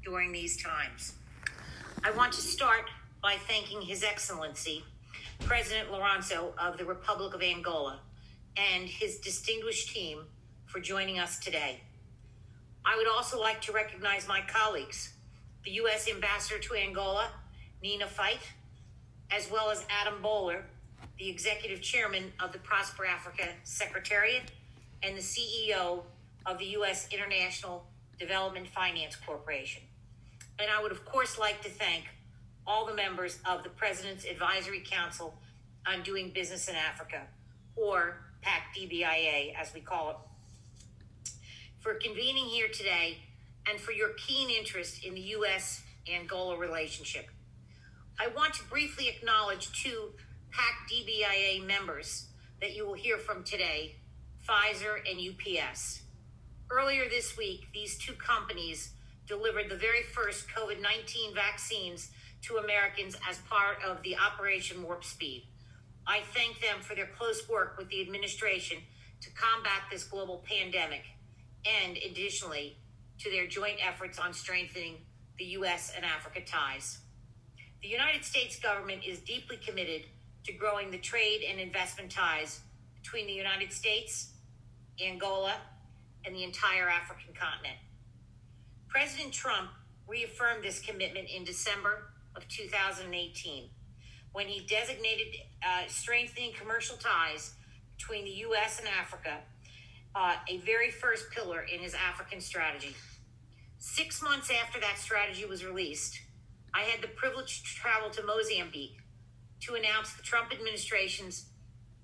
during these times. I want to start by thanking His Excellency, President Lourenço of the Republic of Angola, and his distinguished team for joining us today. I would also like to recognize my colleagues, the U.S. Ambassador to Angola, Nina Fight, as well as Adam Bowler, the Executive Chairman of the Prosper Africa Secretariat and the CEO of the U.S. International Development Finance Corporation. And I would, of course, like to thank all the members of the President's Advisory Council on Doing Business in Africa, or PAC-DBIA, as we call it, for convening here today and for your keen interest in the U.S.-Angola relationship. I want to briefly acknowledge two PAC-DBIA members that you will hear from today, Pfizer and UPS. Earlier this week, these two companies delivered the very first COVID-19 vaccines to Americans as part of the Operation Warp Speed. I thank them for their close work with the administration to combat this global pandemic, and additionally to their joint efforts on strengthening the U.S. and Africa ties. The United States government is deeply committed to growing the trade and investment ties between the United States, Angola, and the entire African continent. President Trump reaffirmed this commitment in December of 2018 when he designated strengthening commercial ties between the U.S. and Africa a very first pillar in his African strategy. 6 months after that strategy was released, I had the privilege to travel to Mozambique to announce the Trump administration's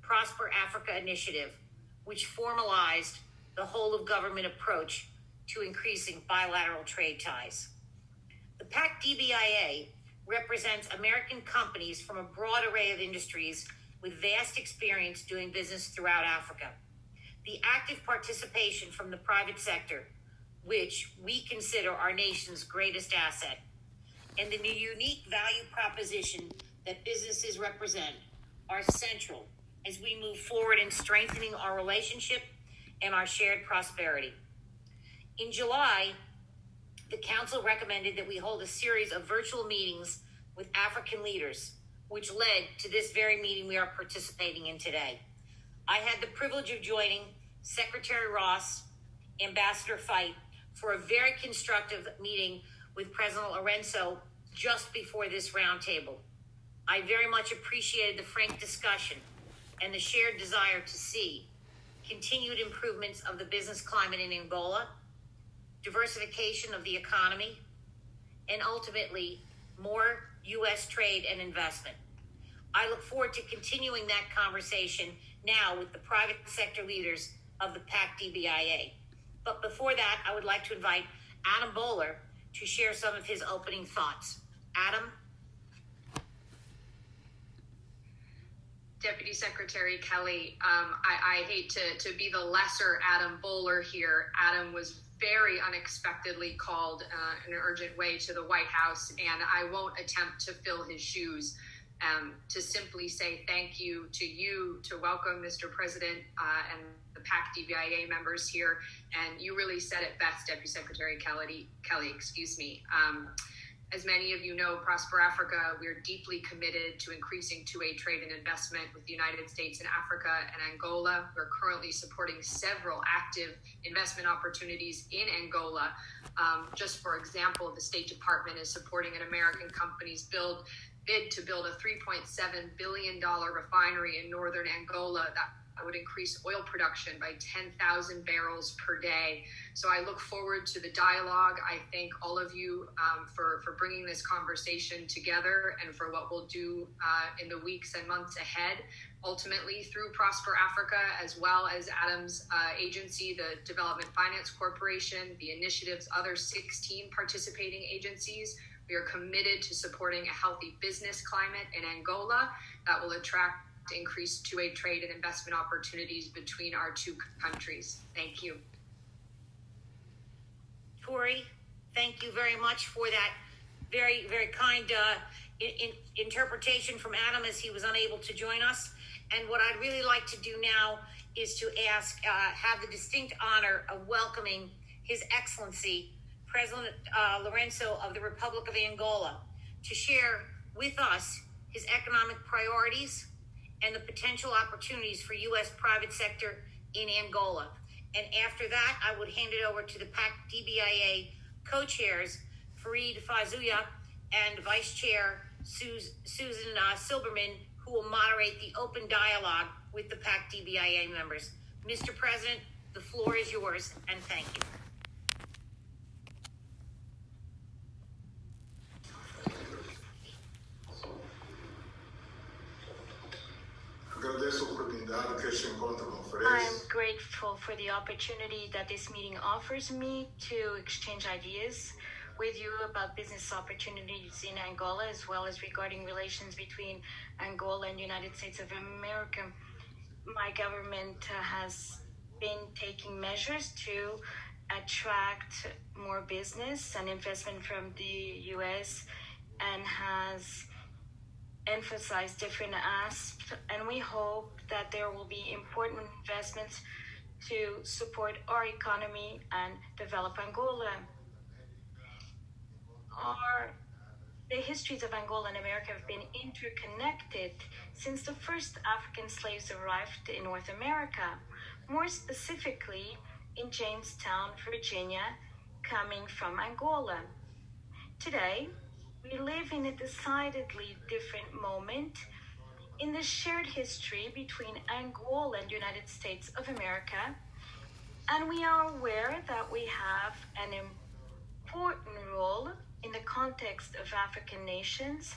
Prosper Africa initiative, which formalized the whole of government approach to increasing bilateral trade ties. The PAC-DBIA represents American companies from a broad array of industries with vast experience doing business throughout Africa. The active participation from the private sector, which we consider our nation's greatest asset, and the unique value proposition that businesses represent are central as we move forward in strengthening our relationship and our shared prosperity. In July, the Council recommended that we hold a series of virtual meetings with African leaders, which led to this very meeting we are participating in today. I had the privilege of joining Secretary Ross, Ambassador Fight, for a very constructive meeting with President Lourenço just before this roundtable. I very much appreciated the frank discussion and the shared desire to see continued improvements of the business climate in Angola, diversification of the economy, and ultimately more U.S. trade and investment. I look forward to continuing that conversation now with the private sector leaders of the PAC-DBIA. But before that, I would like to invite Adam Bowler to share some of his opening thoughts. Adam? Deputy Secretary Kelley, I hate to be the lesser Adam Bowler here. Adam was very unexpectedly called in an urgent way to the White House, and I won't attempt to fill his shoes. To simply say thank you, to welcome Mr. President and the PAC-DBIA members here. And you really said it best, Deputy Secretary Kelley, as many of you know, Prosper Africa, we're deeply committed to increasing two-way trade and investment with the United States and Africa and Angola. We're currently supporting several active investment opportunities in Angola. Just for example, the State Department is supporting an American company's bid to build a $3.7 billion refinery in northern Angola that would increase oil production by 10,000 barrels per day. So I look forward to the dialogue. I thank all of you for bringing this conversation together and for what we'll do in the weeks and months ahead, ultimately through Prosper Africa, as well as Adam's agency, the Development Finance Corporation, the initiative's other 16 participating agencies. We are committed to supporting a healthy business climate in Angola that will attract increased two-way trade and investment opportunities between our two countries. Thank you. Torry, thank you very much for that very, very kind interpretation from Adam as he was unable to join us. And what I'd really like to do now is to have the distinct honor of welcoming His Excellency President Lourenço of the Republic of Angola, to share with us his economic priorities and the potential opportunities for U.S. private sector in Angola. And after that, I would hand it over to the PAC DBIA co-chairs, Farid Fezoua and Vice Chair Susan Silbermann, who will moderate the open dialogue with the PAC DBIA members. Mr. President, the floor is yours, and thank you. I'm grateful for the opportunity that this meeting offers me to exchange ideas with you about business opportunities in Angola, as well as regarding relations between Angola and the United States of America. My government has been taking measures to attract more business and investment from the U.S. and has emphasized different aspects, and we hope that there will be important investments to support our economy and develop Angola. The histories of Angola and America have been interconnected since the first African slaves arrived in North America, more specifically in Jamestown, Virginia, coming from Angola. Today, we live in a decidedly different moment in the shared history between Angola and the United States of America, and we are aware that we have an important role in the context of African nations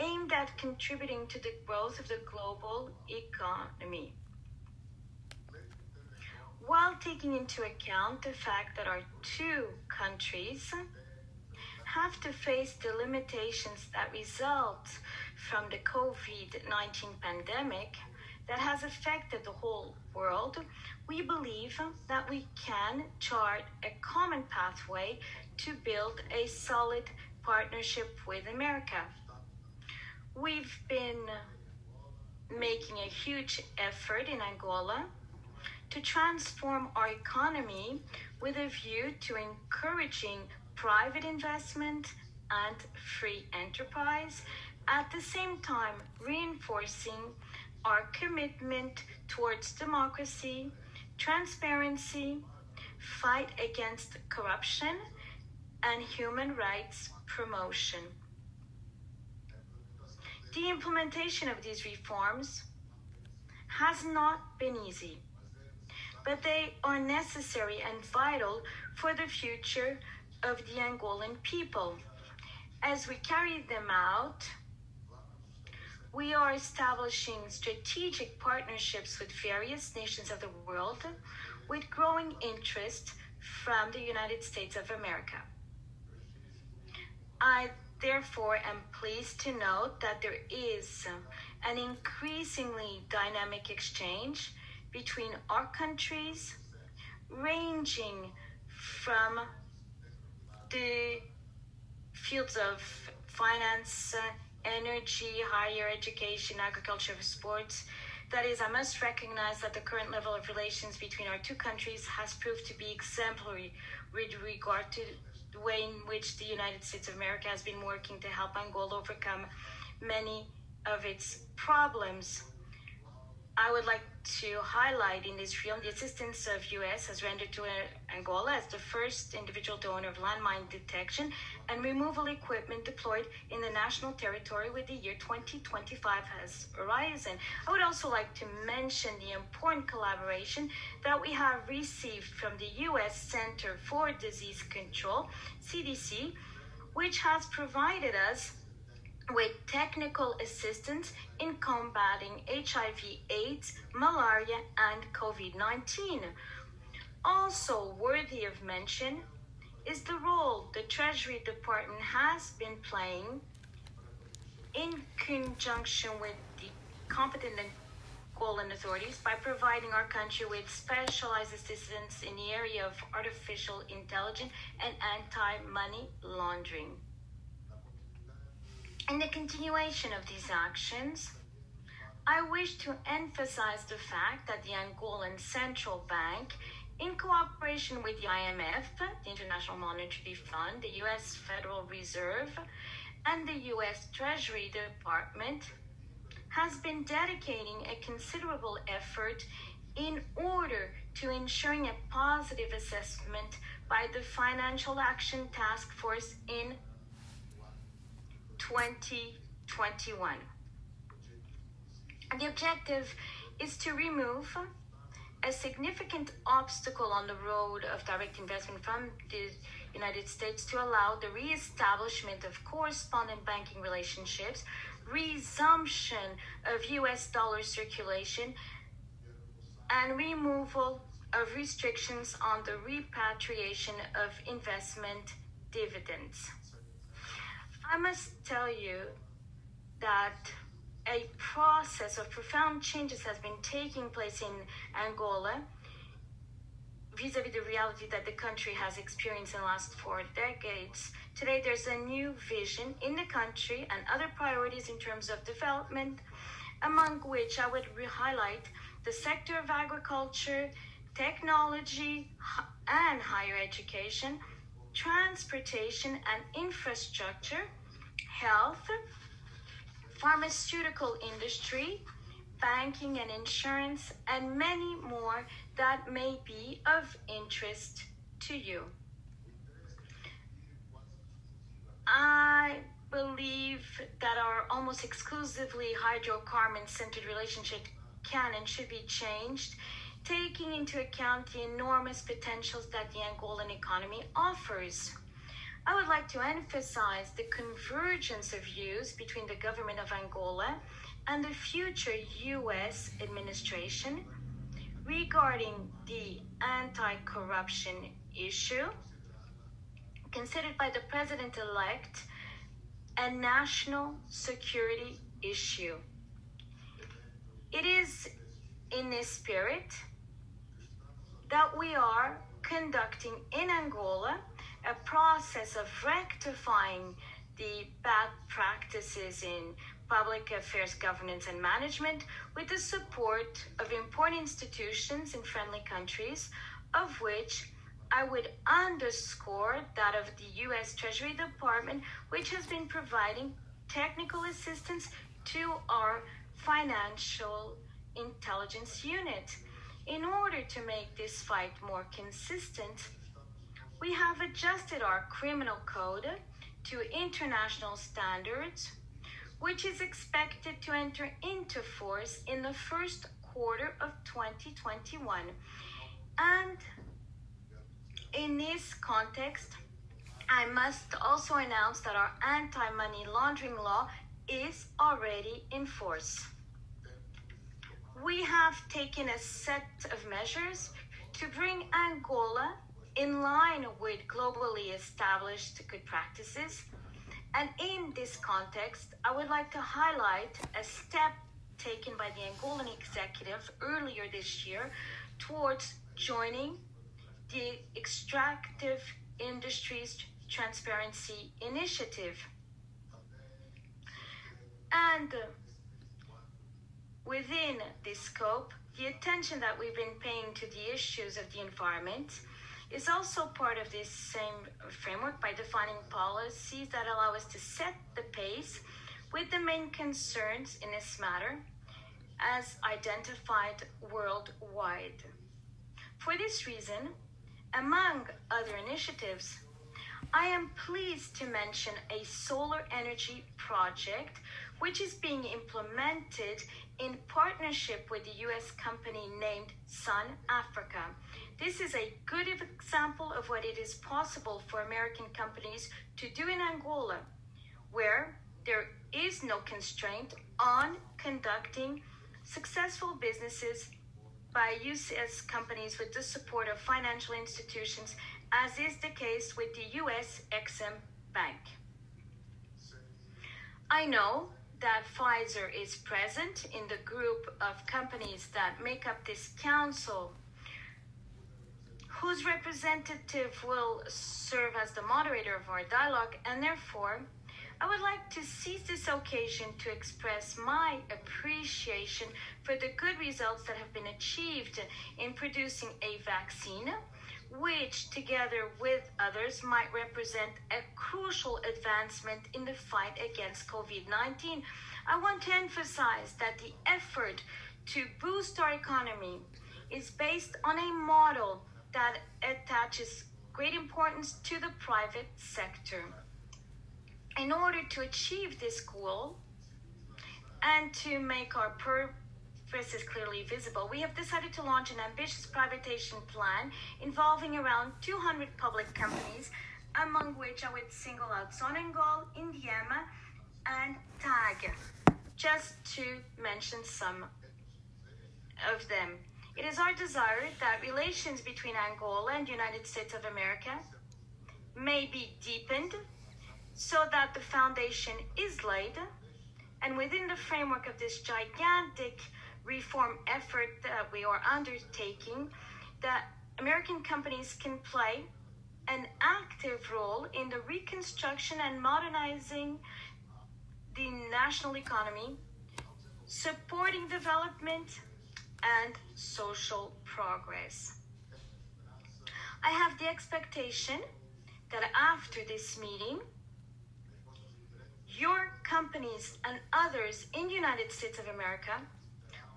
aimed at contributing to the growth of the global economy, while taking into account the fact that our two countries have to face the limitations that result from the COVID-19 pandemic that has affected the whole world. We believe that we can chart a common pathway to build a solid partnership with America. We've been making a huge effort in Angola to transform our economy with a view to encouraging private investment and free enterprise, at the same time reinforcing our commitment towards democracy, transparency, fight against corruption, and human rights promotion. The implementation of these reforms has not been easy, but they are necessary and vital for the future of the Angolan people. As we carry them out, we are establishing strategic partnerships with various nations of the world with growing interest from the United States of America. I therefore am pleased to note that there is an increasingly dynamic exchange between our countries, ranging from the fields of finance, energy, higher education, agriculture, sports. That is, I must recognize that the current level of relations between our two countries has proved to be exemplary with regard to the way in which the United States of America has been working to help Angola overcome many of its problems. I would like to highlight in this film the assistance of U.S. has rendered to Angola as the first individual donor of landmine detection and removal equipment deployed in the national territory with the year 2025 as horizon. I would also like to mention the important collaboration that we have received from the U.S. Center for Disease Control, CDC, which has provided us with technical assistance in combating HIV/AIDS, malaria, and COVID-19. Also worthy of mention is the role the Treasury Department has been playing in conjunction with the competent Angolan authorities by providing our country with specialized assistance in the area of artificial intelligence and anti-money laundering. In the continuation of these actions, I wish to emphasize the fact that the Angolan Central Bank in cooperation with the IMF, the International Monetary Fund, the US Federal Reserve, and the US Treasury Department, has been dedicating a considerable effort in order to ensuring a positive assessment by the Financial Action Task Force in 2021. And the objective is to remove a significant obstacle on the road of direct investment from the United States to allow the re-establishment of correspondent banking relationships, resumption of US dollar circulation, and removal of restrictions on the repatriation of investment dividends. I must tell you that a process of profound changes has been taking place in Angola vis-a-vis the reality that the country has experienced in the last 4 decades. Today, there's a new vision in the country and other priorities in terms of development, among which I would highlight the sector of agriculture, technology and higher education, transportation and infrastructure, health, pharmaceutical industry, banking and insurance, and many more that may be of interest to you. I believe that our almost exclusively hydrocarbon-centered relationship can and should be changed, taking into account the enormous potentials that the Angolan economy offers. I would like to emphasize the convergence of views between the government of Angola and the future US administration regarding the anti-corruption issue, considered by the president-elect a national security issue. It is in this spirit that we are conducting in Angola a process of rectifying the bad practices in public affairs governance and management with the support of important institutions in friendly countries, of which I would underscore that of the US Treasury Department, which has been providing technical assistance to our financial intelligence unit. In order to make this fight more consistent, we have adjusted our criminal code to international standards, which is expected to enter into force in the first quarter of 2021. And in this context, I must also announce that our anti-money laundering law is already in force. We have taken a set of measures to bring Angola in line with globally established good practices. And in this context, I would like to highlight a step taken by the Angolan executive earlier this year towards joining the Extractive Industries Transparency Initiative. And within this scope, the attention that we've been paying to the issues of the environment is also part of this same framework by defining policies that allow us to set the pace with the main concerns in this matter as identified worldwide. For this reason, among other initiatives, I am pleased to mention a solar energy project which is being implemented in partnership with the US company named Sun Africa. This is a good example of what it is possible for American companies to do in Angola, where there is no constraint on conducting successful businesses by US companies with the support of financial institutions, as is the case with the US Exim Bank. I know that Pfizer is present in the group of companies that make up this council, whose representative will serve as the moderator of our dialogue, and therefore I would like to seize this occasion to express my appreciation for the good results that have been achieved in producing a vaccine, which, together with others, might represent a crucial advancement in the fight against COVID-19. I want to emphasize that the effort to boost our economy is based on a model that attaches great importance to the private sector. In order to achieve this goal and to make our purposes clearly visible, we have decided to launch an ambitious privatization plan involving around 200 public companies, among which I would single out Sonangol, Indiema, and TAG, just to mention some of them. It is our desire that relations between Angola and the United States of America may be deepened so that the foundation is laid, and within the framework of this gigantic reform effort that we are undertaking, that American companies can play an active role in the reconstruction and modernizing the national economy, supporting development and social progress. I have the expectation that after this meeting, your companies and others in the United States of America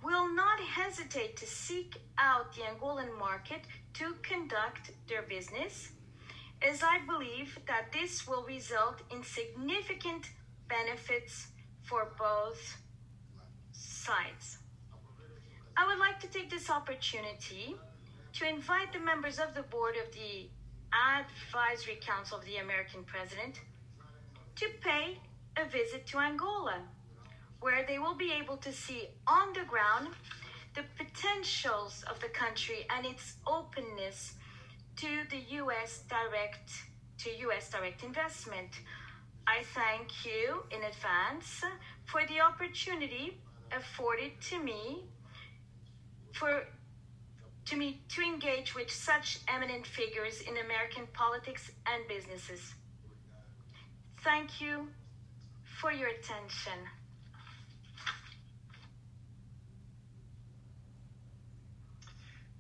will not hesitate to seek out the Angolan market to conduct their business, as I believe that this will result in significant benefits for both sides. I would like to take this opportunity to invite the members of the board of the Advisory Council of the American President to pay a visit to Angola, where they will be able to see on the ground the potentials of the country and its openness to the U.S. direct investment. I thank you in advance for the opportunity afforded to me to engage with such eminent figures in American politics and businesses. Thank you for your attention.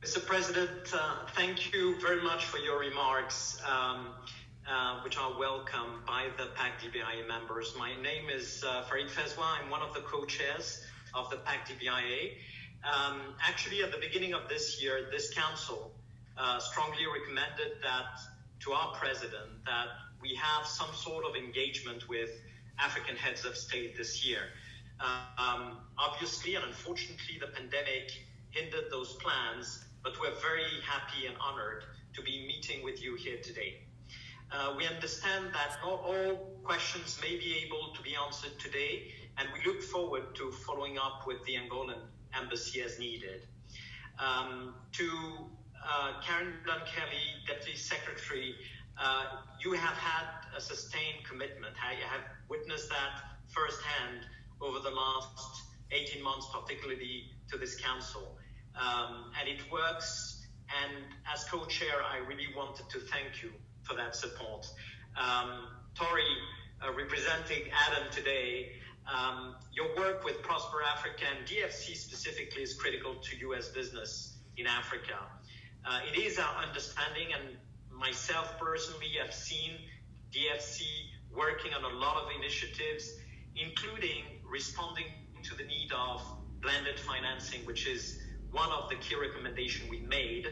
Mr. President, thank you very much for your remarks, which are welcomed by the PAC DBIA members. My name is Farid Fezoua. I'm one of the co-chairs of the PAC DBIA. Actually, at the beginning of this year, this council strongly recommended that to our president that we have some sort of engagement with African heads of state this year. Obviously and unfortunately, the pandemic hindered those plans, but we're very happy and honored to be meeting with you here today. We understand that not all questions may be able to be answered today, and we look forward to following up with the Angolan embassy as needed. To Karen Dunn Kelley, Deputy Secretary, you have had a sustained commitment. I have witnessed that firsthand over the last 18 months, particularly to this council. And it works. And as co-chair, I really wanted to thank you for that support. Torry, representing Adam today, your work with Prosper Africa and DFC specifically is critical to U.S. business in Africa. It is our understanding, and myself personally have seen DFC working on a lot of initiatives, including responding to the need of blended financing, which is one of the key recommendations we made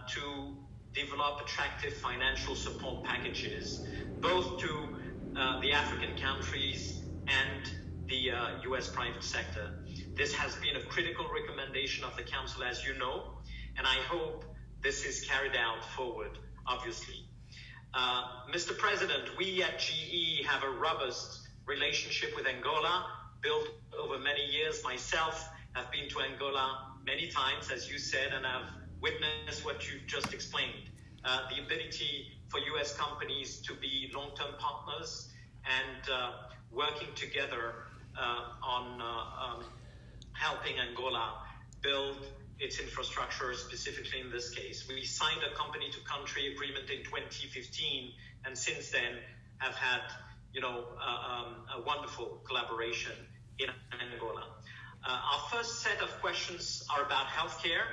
to develop attractive financial support packages, both to the African countries and the U.S. private sector. This has been a critical recommendation of the Council, as you know, and I hope this is carried out forward, obviously. Mr. President, we at GE have a robust relationship with Angola, built over many years. Myself have been to Angola many times, as you said, and I've witnessed what you've just explained. The ability for U.S. companies to be long-term partners and working together on helping Angola build its infrastructure, specifically in this case. We signed a company-to-country agreement in 2015, and since then have had a wonderful collaboration in Angola. Our first set of questions are about healthcare.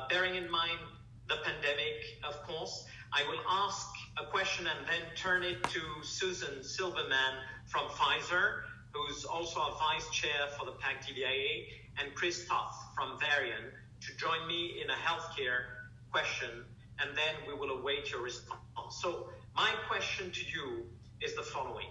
Bearing in mind the pandemic, of course, I will ask a question and then turn it to Susan Silbermann from Pfizer, who's also a vice chair for the PAC DBIA, and Chris Toth from Varian to join me in a healthcare question, and then we will await your response. So my question to you is the following.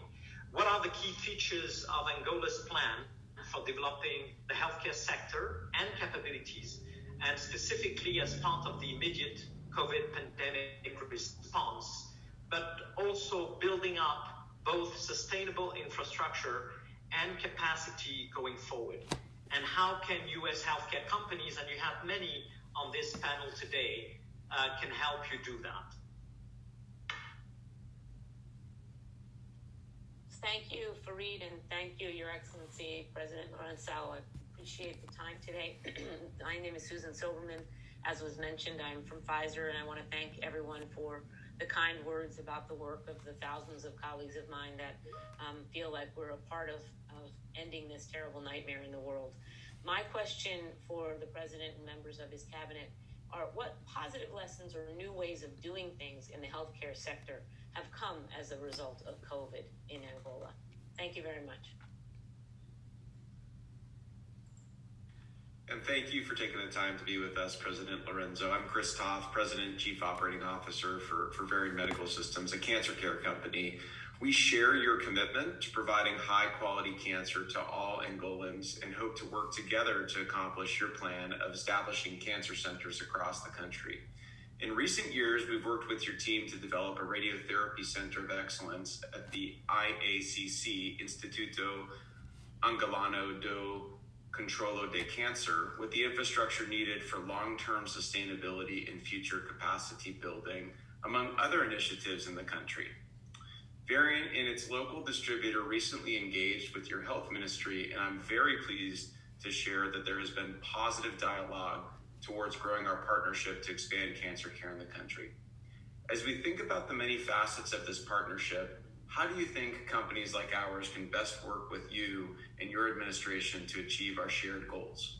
What are the key features of Angola's plan for developing the healthcare sector and capabilities, and specifically as part of the immediate COVID pandemic response, but also building up both sustainable infrastructure and capacity going forward? And how can U.S. healthcare companies, and you have many on this panel today, can help you do that? Thank you, Farid, and thank you, Your Excellency, President Lourenço. I appreciate the time today. My name is Susan Silbermann. As was mentioned, I'm from Pfizer, and I want to thank everyone for the kind words about the work of the thousands of colleagues of mine that feel like we're a part of ending this terrible nightmare in the world. My question for the President and members of his cabinet are: what positive lessons or new ways of doing things in the healthcare sector have come as a result of COVID in Angola? Thank you very much. And thank you for taking the time to be with us, President Lourenço. I'm Chris Toth, President and Chief Operating Officer for Varian Medical Systems, a cancer care company. We share your commitment to providing high-quality cancer to all Angolans and hope to work together to accomplish your plan of establishing cancer centers across the country. In recent years, we've worked with your team to develop a radiotherapy center of excellence at the IACC, Instituto Angolano do Controlo de Cancer, with the infrastructure needed for long-term sustainability and future capacity building, among other initiatives in the country. Varian and its local distributor recently engaged with your health ministry, and I'm very pleased to share that there has been positive dialogue towards growing our partnership to expand cancer care in the country. As we think about the many facets of this partnership, how do you think companies like ours can best work with you and your administration to achieve our shared goals?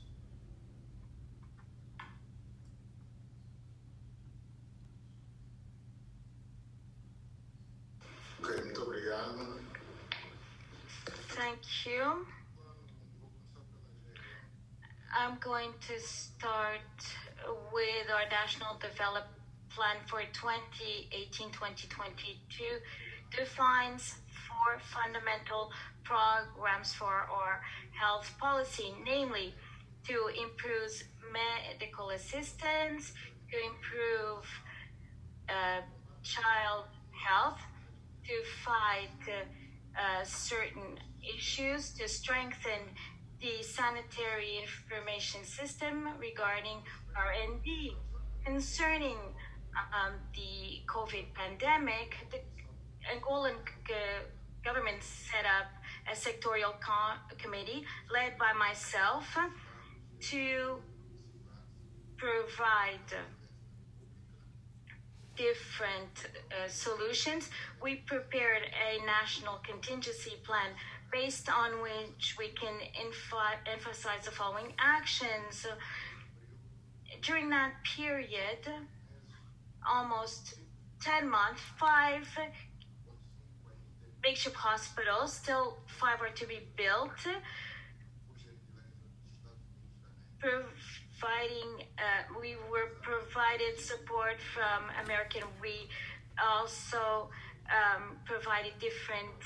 Thank you. I'm going to start with our National Development Plan for 2018-2022. Defines 4 fundamental programs for our health policy, namely to improve medical assistance, to improve child health, to fight certain issues, to strengthen the sanitary information system regarding R&D. Concerning the COVID pandemic, the Angolan government set up a sectorial committee led by myself to provide different solutions. We prepared a national contingency plan based on which we can emphasize the following actions. During that period, almost 10 months, 5 makeshift hospitals, still 5 are to be built, we were provided support from American. We also provided different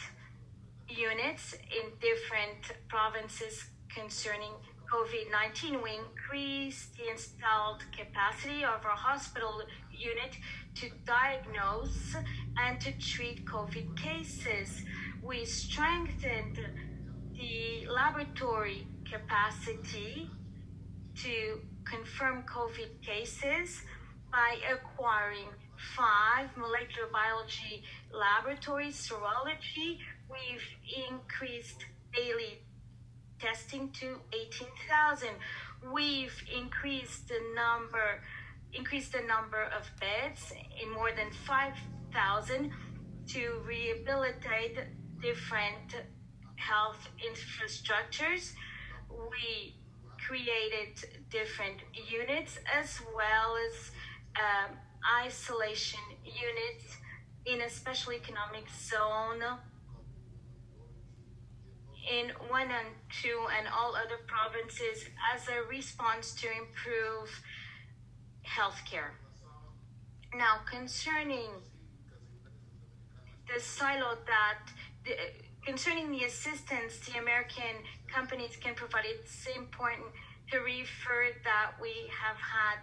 units in different provinces concerning COVID-19. We increased the installed capacity of our hospital unit to diagnose and to treat COVID cases. We strengthened the laboratory capacity to confirm COVID cases by acquiring 5 molecular biology laboratories, serology. We've increased daily testing to 18,000. We've increased the number of beds in more than 5,000 to rehabilitate different health infrastructures. We created different units as well as isolation units in a special economic zone in 1 and 2 and all other provinces as a response to improve healthcare. Now, concerning the silo concerning the assistance the American companies can provide, it's important to refer that we have had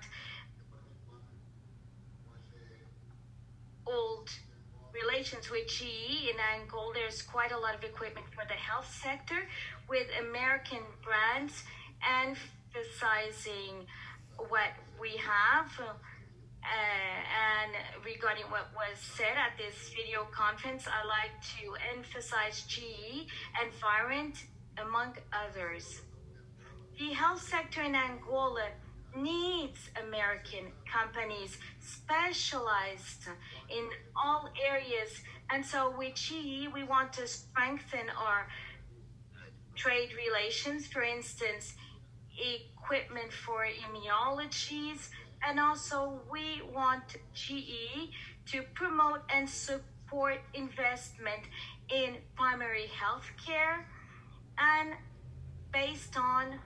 old relations with GE in Angola. There's quite a lot of equipment for the health sector with American brands, emphasizing what we have. And regarding what was said at this video conference, I like to emphasize GE and Varian, among others. The health sector in Angola needs American companies specialized in all areas. And so with GE, we want to strengthen our trade relations, for instance, equipment for immunologies. And also we want GE to promote and support investment in primary health care and based on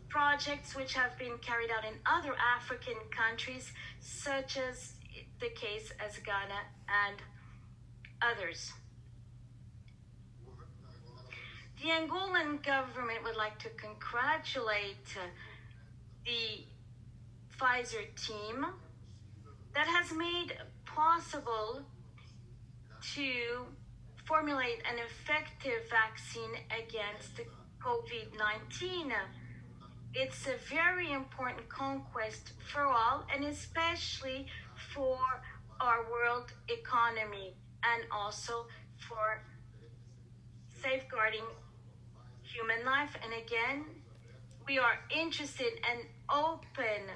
projects which have been carried out in other African countries, such as the case as Ghana and others. The Angolan government would like to congratulate the Pfizer team that has made possible to formulate an effective vaccine against COVID-19. It's a very important conquest for all, and especially for our world economy, and also for safeguarding human life. And again, we are interested and open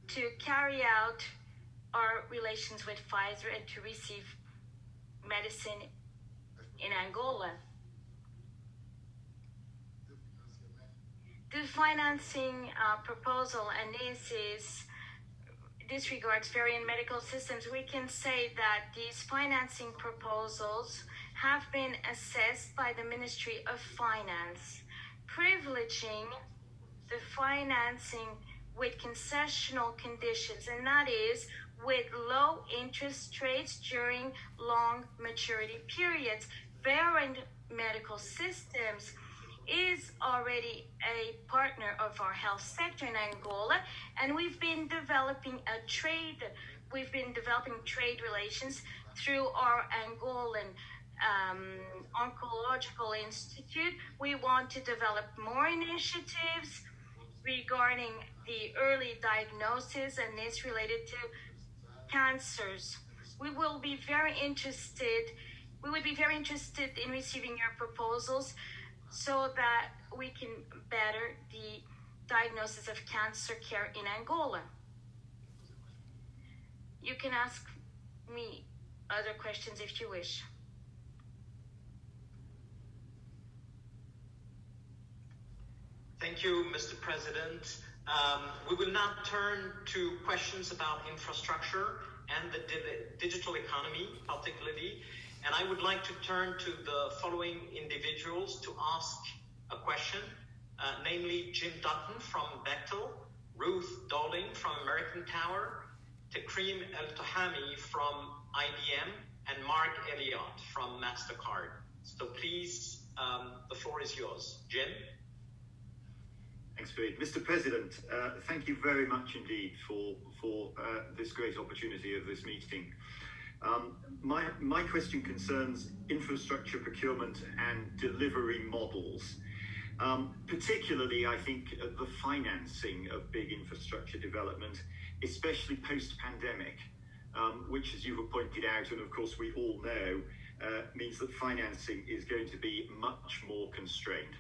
to carry out our relations with Pfizer and to receive medicine in Angola. The financing proposal, and this regards Varian Medical Systems, we can say that these financing proposals have been assessed by the Ministry of Finance, privileging the financing with concessional conditions, and that is with low interest rates during long maturity periods. Varian Medical Systems is already a partner of our health sector in Angola, and we've been developing trade relations through our Angolan Oncological Institute. We want to develop more initiatives regarding the early diagnosis and this related to cancers. We would be very interested in receiving your proposals so that we can better the diagnosis of cancer care in Angola. You can ask me other questions if you wish. Thank you, Mr. President. We will now turn to questions about infrastructure and the digital economy, particularly. And I would like to turn to the following individuals to ask a question, namely Jim Dutton from Bechtel, Ruth Dowling from American Tower, Takrim El-Tahami from IBM, and Mark Elliott from Mastercard. So please, the floor is yours. Jim? Thanks, Farid. Mr. President, thank you very much indeed for this great opportunity of this meeting. My question concerns infrastructure procurement and delivery models. Particularly, I think, the financing of big infrastructure development, especially post-pandemic, which, as you have pointed out, and of course we all know, means that financing is going to be much more constrained.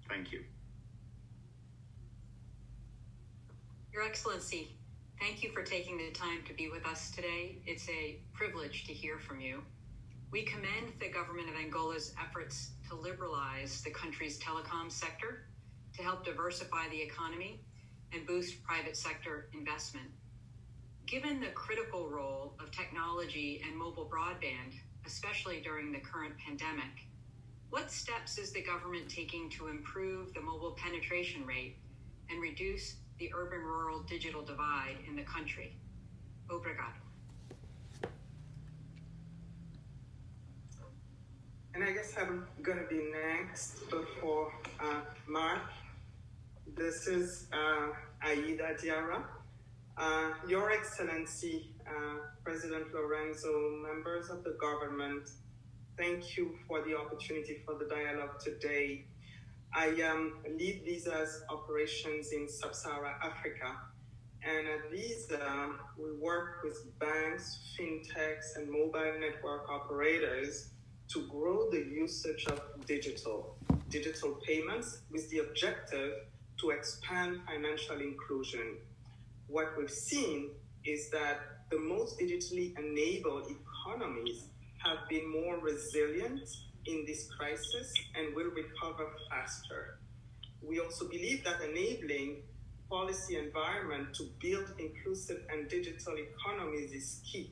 Thank you. Your Excellency, thank you for taking the time to be with us today. It's a privilege to hear from you. We commend the government of Angola's efforts to liberalize the country's telecom sector to help diversify the economy and boost private sector investment. Given the critical role of technology and mobile broadband, especially during the current pandemic, what steps is the government taking to improve the mobile penetration rate and reduce the urban-rural digital divide in the country? Obrigado. And I guess I'm going to be next before Mark. This is Aida Diarra. Your Excellency, President Lourenço, members of the government, thank you for the opportunity for the dialogue today. I lead Visa's operations in Sub-Saharan Africa. And at Visa, we work with banks, fintechs, and mobile network operators to grow the usage of digital payments with the objective to expand financial inclusion. What we've seen is that the most digitally enabled economies have been more resilient in this crisis and will recover faster. We also believe that enabling policy environment to build inclusive and digital economies is key.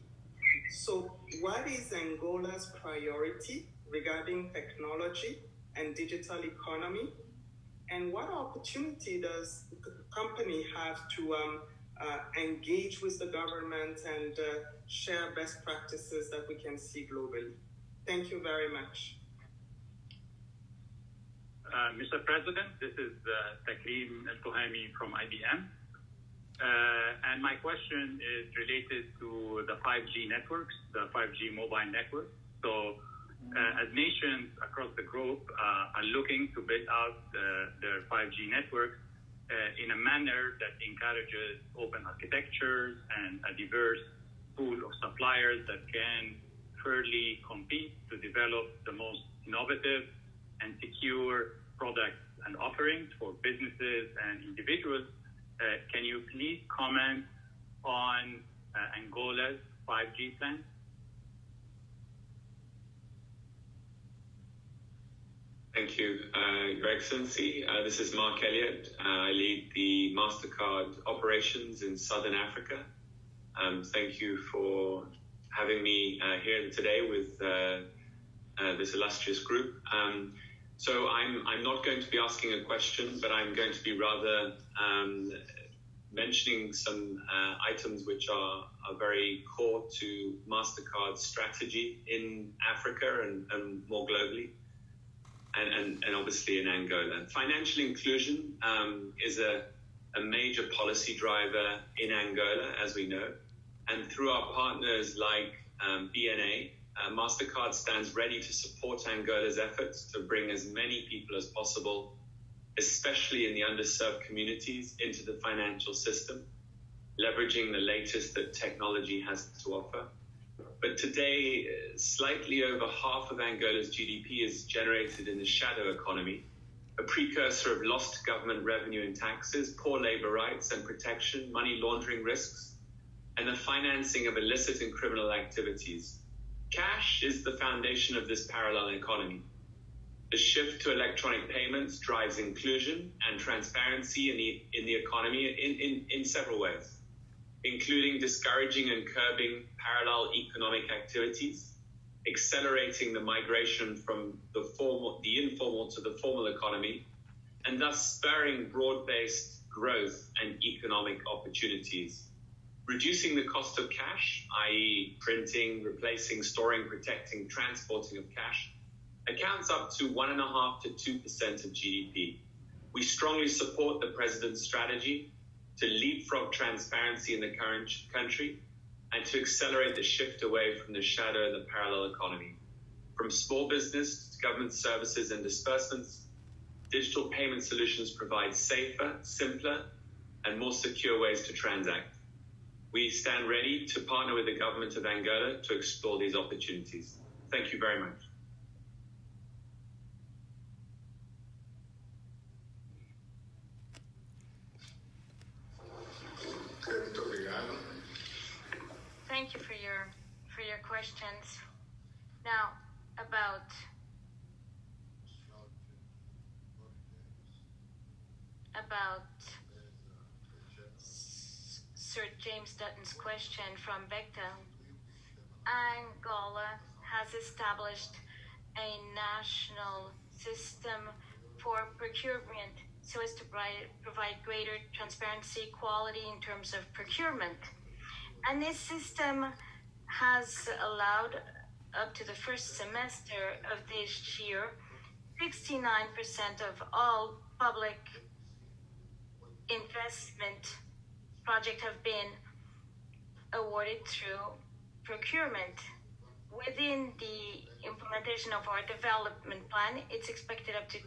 So what is Angola's priority regarding technology and digital economy? And what opportunity does the company have to engage with the government and share best practices that we can see globally? Thank you very much. Mr. President, this is Takrim El-Tuhami from IBM. And my question is related to the 5G networks, the 5G mobile networks. So as nations across the globe are looking to build out their 5G networks in a manner that encourages open architectures and a diverse pool of suppliers that can fairly compete to develop the most innovative and secure products and offerings for businesses and individuals. Can you please comment on Angola's 5G plan? Thank you, Your Excellency. This is Mark Elliott. I lead the Mastercard operations in Southern Africa. Thank you for having me here today with this illustrious group. So I'm not going to be asking a question, but I'm going to be rather mentioning some items which are very core to Mastercard's strategy in Africa and more globally, and obviously in Angola. Financial inclusion is a major policy driver in Angola, as we know, and through our partners like BNA, Mastercard stands ready to support Angola's efforts to bring as many people as possible, especially in the underserved communities, into the financial system, leveraging the latest that technology has to offer. But today, slightly over half of Angola's GDP is generated in the shadow economy, a precursor of lost government revenue and taxes, poor labor rights and protection, money laundering risks, and the financing of illicit and criminal activities. Cash is the foundation of this parallel economy. The shift to electronic payments drives inclusion and transparency in the economy in several ways, including discouraging and curbing parallel economic activities, accelerating the migration from the informal to the formal economy, and thus spurring broad-based growth and economic opportunities. Reducing the cost of cash, i.e. printing, replacing, storing, protecting, transporting of cash, accounts up to 1.5% to 2% of GDP. We strongly support the President's strategy to leapfrog transparency in the current country and to accelerate the shift away from the shadow of the parallel economy. From small business to government services and disbursements, digital payment solutions provide safer, simpler, and more secure ways to transact. We stand ready to partner with the government of Angola to explore these opportunities. Thank you very much. Thank you for your questions. Now, about Sir James Dutton's question from Bechtel, Angola has established a national system for procurement so as to provide greater transparency, quality in terms of procurement. And this system has allowed, up to the first semester of this year, 69% of all public investment projects have been awarded through procurement. Within the implementation of our development plan, it's expected up to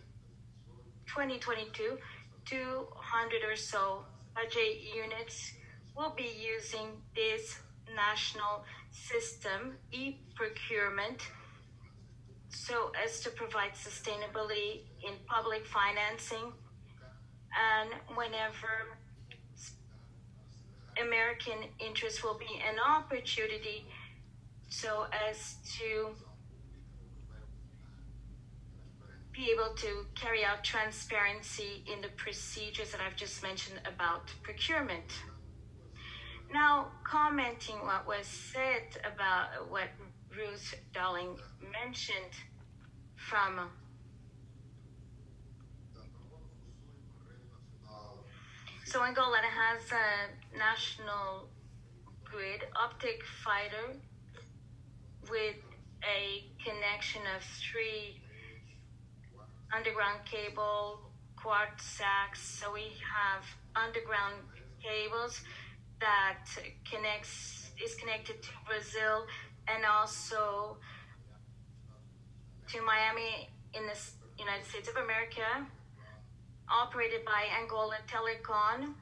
2022, 200 or so budget units will be using this national system, e-procurement, so as to provide sustainability in public financing. And whenever American interest will be an opportunity so as to be able to carry out transparency in the procedures that I've just mentioned about procurement. Now, commenting what was said about what Ruth Dowling mentioned from so Angola has a national grid optic fiber with a connection of 3 underground cable, coax. So we have underground cables that is connected to Brazil and also to Miami in the United States of America, operated by Angola Telecom.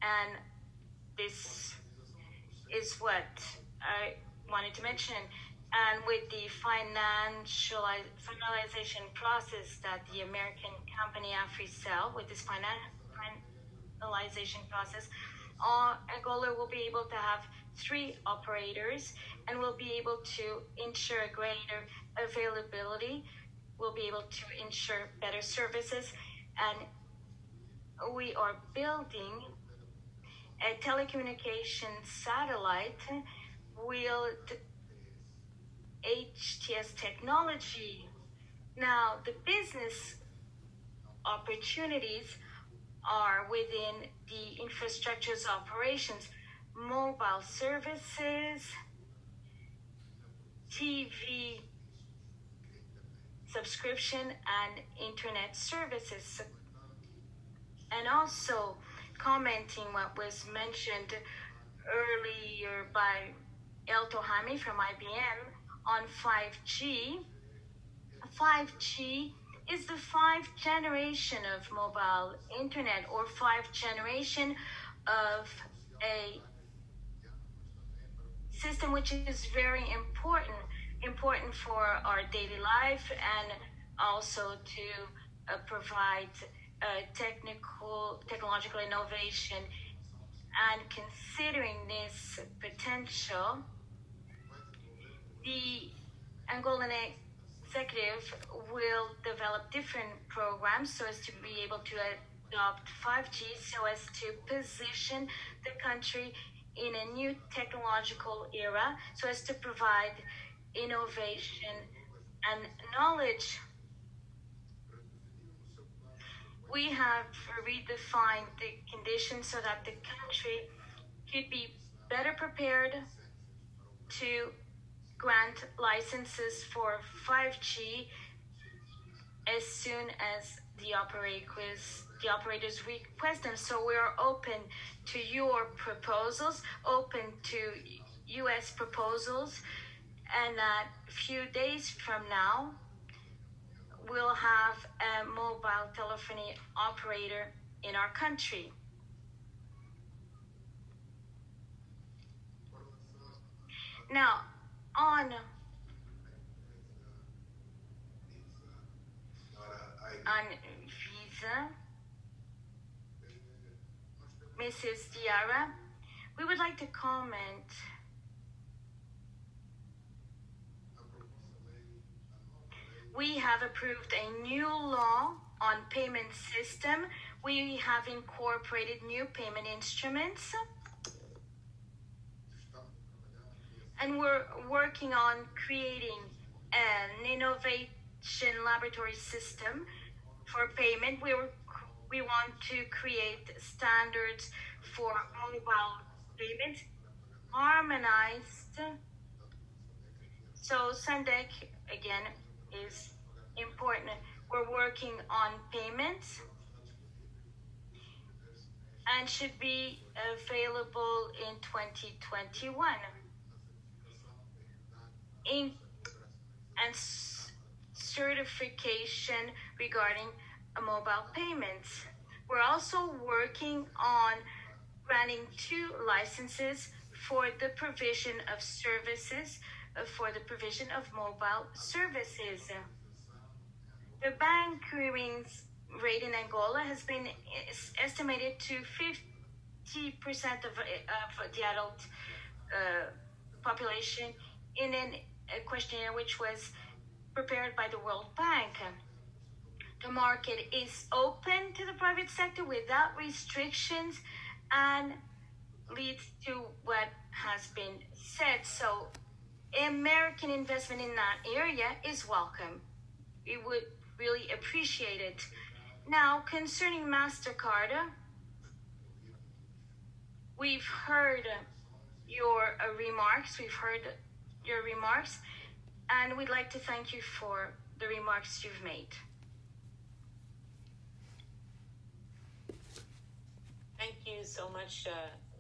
And this is what I wanted to mention. And with the finalization process that the American company AfriCell, with this finalization process, Angola will be able to have 3 operators and will be able to ensure greater availability, will be able to ensure better services. And we are building a telecommunications satellite with HTS technology. Now, the business opportunities are within the infrastructure's operations, mobile services, TV subscription, and internet services. And also commenting what was mentioned earlier by El Tohami from IBM on 5G. 5G is the 5th generation of mobile internet, or 5th generation of a system which is very important for our daily life, and also to provide technological innovation. And considering this potential, the Angolan executive will develop different programs so as to be able to adopt 5G, so as to position the country in a new technological era, so as to provide innovation and knowledge. We have redefined the conditions so that the country could be better prepared to grant licenses for 5G as soon as the operators request them. So we are open to your proposals, open to US proposals, and a few days from now, we'll have a mobile telephony operator in our country. Now, on visa, Mrs. Diarra, we would like to comment we have approved a new law on payment system We have incorporated new payment instruments, and we're working on creating an innovation laboratory system for payment. We want to create standards for mobile payments, harmonized. So SANDEC, again, is important. We're working on payments and should be available in 2021. And certification regarding mobile payments. We're also working on granting 2 licenses for the provision of services, for the provision of mobile services. The banking rate in Angola has been estimated to 50% of the adult population in a questionnaire which was prepared by the World Bank. The market is open to the private sector without restrictions and leads to what has been said. So American investment in that area is welcome. We would really appreciate it. Now, concerning Mastercard, we've heard your remarks. And we'd like to thank you for the remarks you've made. Thank you so much,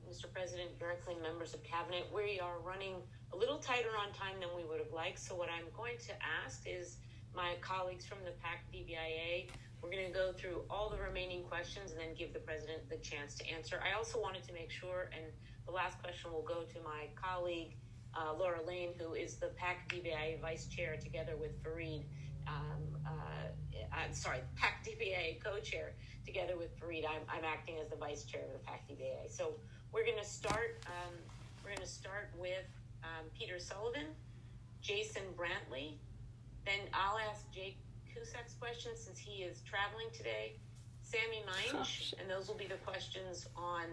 Mr. President, Your Excellency, members of Cabinet. We are running a little tighter on time than we would have liked, so what I'm going to ask is my colleagues from the PAC DBIA, we're going to go through all the remaining questions and then give the President the chance to answer. I also wanted to make sure, and the last question will go to my colleague, Laura Lane, who is the PAC DBIA Vice Chair, together with Farid. PAC DBIA Co-Chair, together with Farid. I'm acting as the Vice Chair of the PAC DBIA. So we're going to start. With Peter Sullivan, Jason Brantley. Then I'll ask Jake Cusac's question since he is traveling today. Sami Manich, and those will be the questions on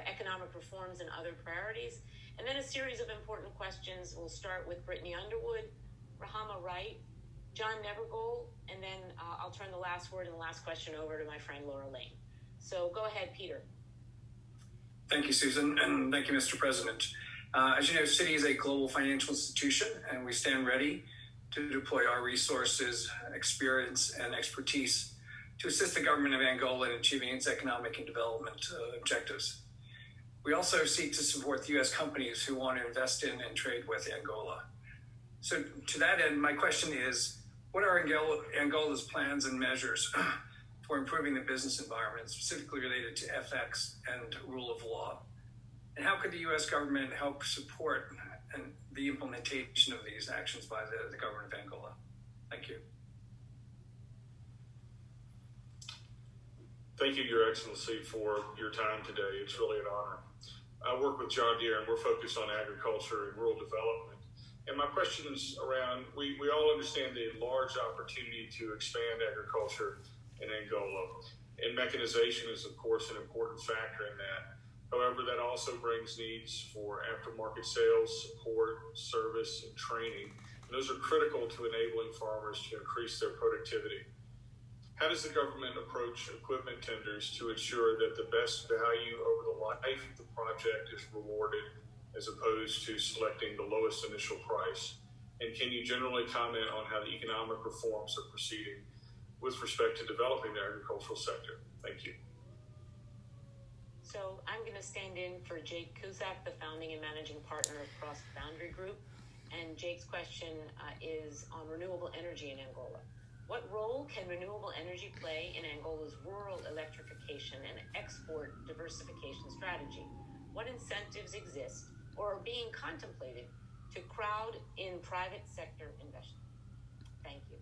economic reforms and other priorities. And then a series of important questions. We'll start with Brittany Underwood, Rahama Wright, John Nevergold, and then I'll turn the last word and the last question over to my friend Laura Lane. So go ahead, Peter. Thank you, Susan, and thank you, Mr. President. As you know, Citi is a global financial institution, and we stand ready to deploy our resources, experience, and expertise to assist the government of Angola in achieving its economic and development objectives. We also seek to support the U.S. companies who want to invest in and trade with Angola. So to that end, my question is, what are Angola's plans and measures for improving the business environment, specifically related to FX and rule of law? And how could the U.S. government help support the implementation of these actions by the government of Angola? Thank you. Thank you, Your Excellency, for your time today. It's really an honor. I work with John Deere, and we're focused on agriculture and rural development. And my question is around, we all understand the large opportunity to expand agriculture in Angola. And mechanization is, of course, an important factor in that. However, that also brings needs for aftermarket sales, support, service, and training. And those are critical to enabling farmers to increase their productivity. How does the government approach equipment tenders to ensure that the best value over the life of the project is rewarded as opposed to selecting the lowest initial price? And can you generally comment on how the economic reforms are proceeding with respect to developing the agricultural sector? Thank you. So I'm going to stand in for Jake Cusack, the founding and managing partner of Cross Boundary Group. And Jake's question is on renewable energy in Angola. What role can renewable energy play in Angola's rural electrification and export diversification strategy? What incentives exist or are being contemplated to crowd in private sector investment? Thank you.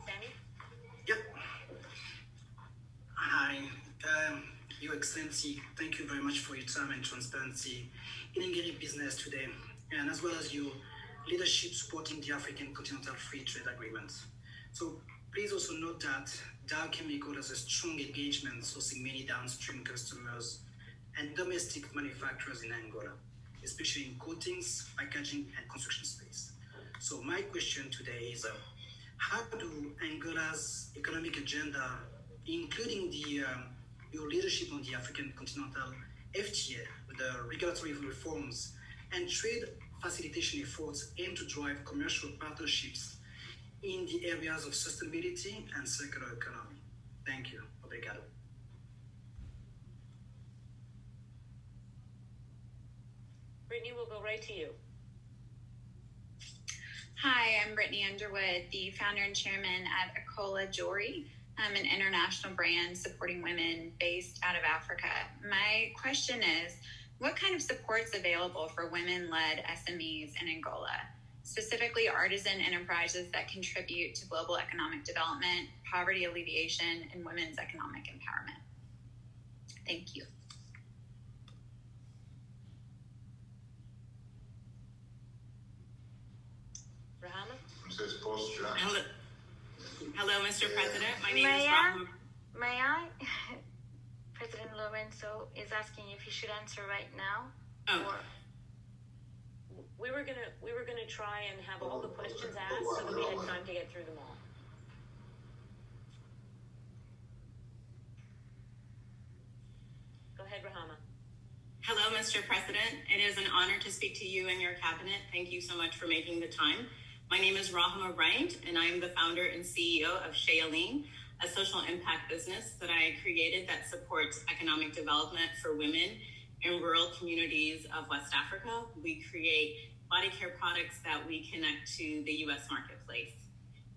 Sami? Yep. Hi. Your Excellency, thank you very much for your time and transparency in engaging business today, and as well as your leadership supporting the African Continental Free Trade Agreement. So please also note that Dow Chemical has a strong engagement sourcing many downstream customers and domestic manufacturers in Angola, especially in coatings, packaging, and construction space. So my question today is, how do Angola's economic agenda, including your leadership on the African Continental FTA, with the regulatory reforms and trade facilitation efforts, aim to drive commercial partnerships in the areas of sustainability and circular economy? Thank you. Obrigado. Brittany, we'll go right to you. Hi, I'm Brittany Underwood, the founder and chairman at Akola Jory. I'm an international brand supporting women based out of Africa. My question is, what kind of support's available for women-led SMEs in Angola, specifically artisan enterprises that contribute to global economic development, poverty alleviation, and women's economic empowerment? Thank you. Hello, Mr. President. My name is Rahama. May I? President Lourenço is asking if he should answer right now. Oh. Or... We were gonna try and have all the questions asked so that we had time to get through them all. Go ahead, Rahama. Hello, Mr. President. It is an honor to speak to you and your cabinet. Thank you so much for making the time. My name is Rahama Wright, and I am the founder and CEO of Shailene, a social impact business that I created that supports economic development for women in rural communities of West Africa. We create body care products that we connect to the U.S. marketplace.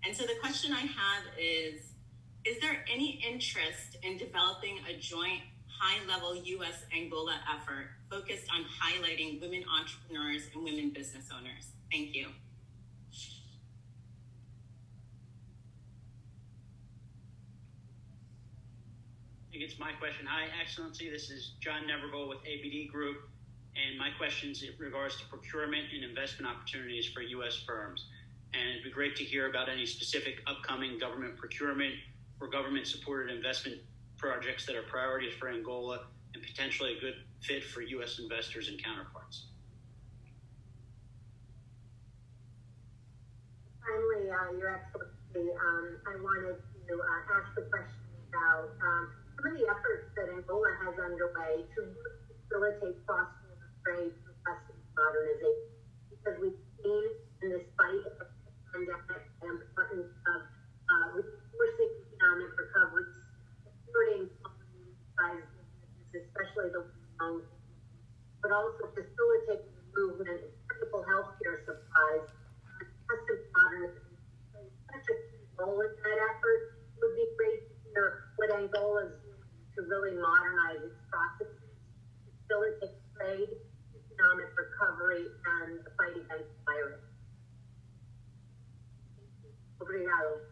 And so the question I have is there any interest in developing a joint high-level U.S.-Angola effort focused on highlighting women entrepreneurs and women business owners? Thank you. It's my question. Hi, Excellency. This is John Neverville with ABD Group, and my question is in regards to procurement and investment opportunities for U.S. firms. And it'd be great to hear about any specific upcoming government procurement or government-supported investment projects that are priorities for Angola and potentially a good fit for U.S. investors and counterparts. Finally, Your Excellency, I wanted to ask a question about some of the efforts that Angola has underway to facilitate cross-border trade through customs modernization. Because we've seen in this fight of the pandemic the importance of reinforcing economic recovery, supporting small-sized businesses, especially the young, but also facilitating the movement of critical healthcare supplies. Customs modernization plays such a key role in that effort. It would be great to hear what Angola is doing to really modernize its processes, facilitate trade, economic recovery, and the fight against the virus. Obrigado.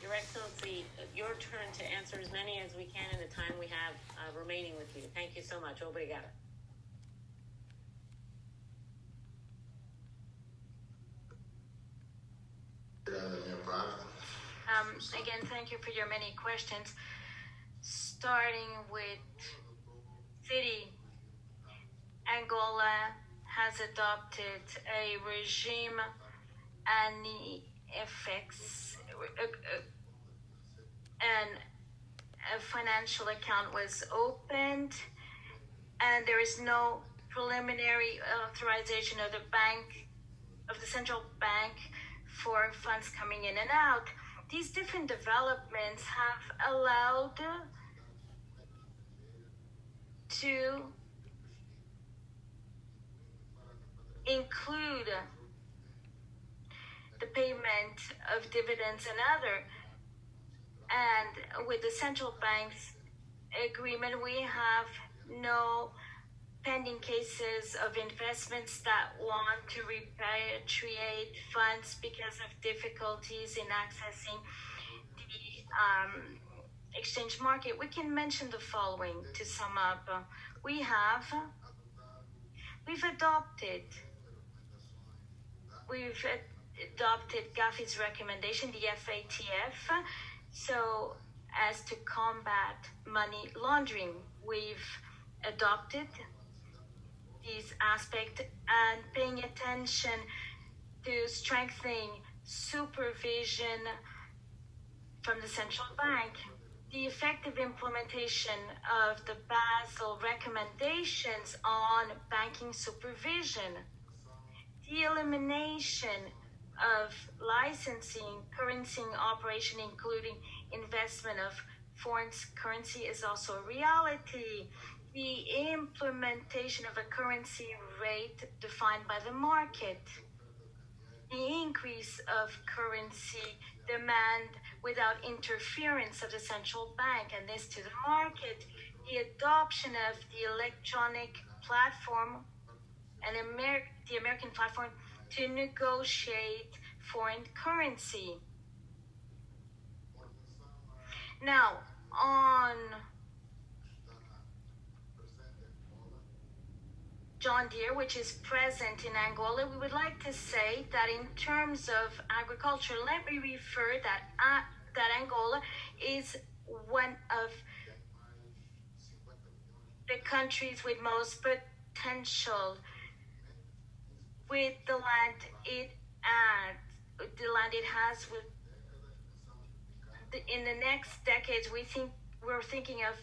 Your Excellency, your turn to answer as many as we can in the time we have remaining with you. Thank you so much. Obrigado. Again, thank you for your many questions. Starting with Citi, Angola has adopted a regime and the FX and a financial account was opened and there is no preliminary authorization of the central bank for funds coming in and out. These different developments have allowed to include the payment of dividends and other. And with the central bank's agreement, we have no pending cases of investments that want to repatriate funds because of difficulties in accessing the exchange market. We can mention the following to sum up. We've adopted we've adopted Gafi's recommendation, the FATF, so as to combat money laundering. We've adopted these aspects and paying attention to strengthening supervision from the central bank. The effective implementation of the Basel recommendations on banking supervision, the elimination of licensing currency operation, including investment of foreign currency, is also a reality. The implementation of a currency rate defined by the market, the increase of currency demand without interference of the central bank, and this to the market, the adoption of the electronic platform and the American platform to negotiate foreign currency. Now, on John Deere, which is present in Angola, we would like to say that in terms of agriculture, let me refer that Angola is one of the countries with most potential with the land it has. In the next decades, we're thinking of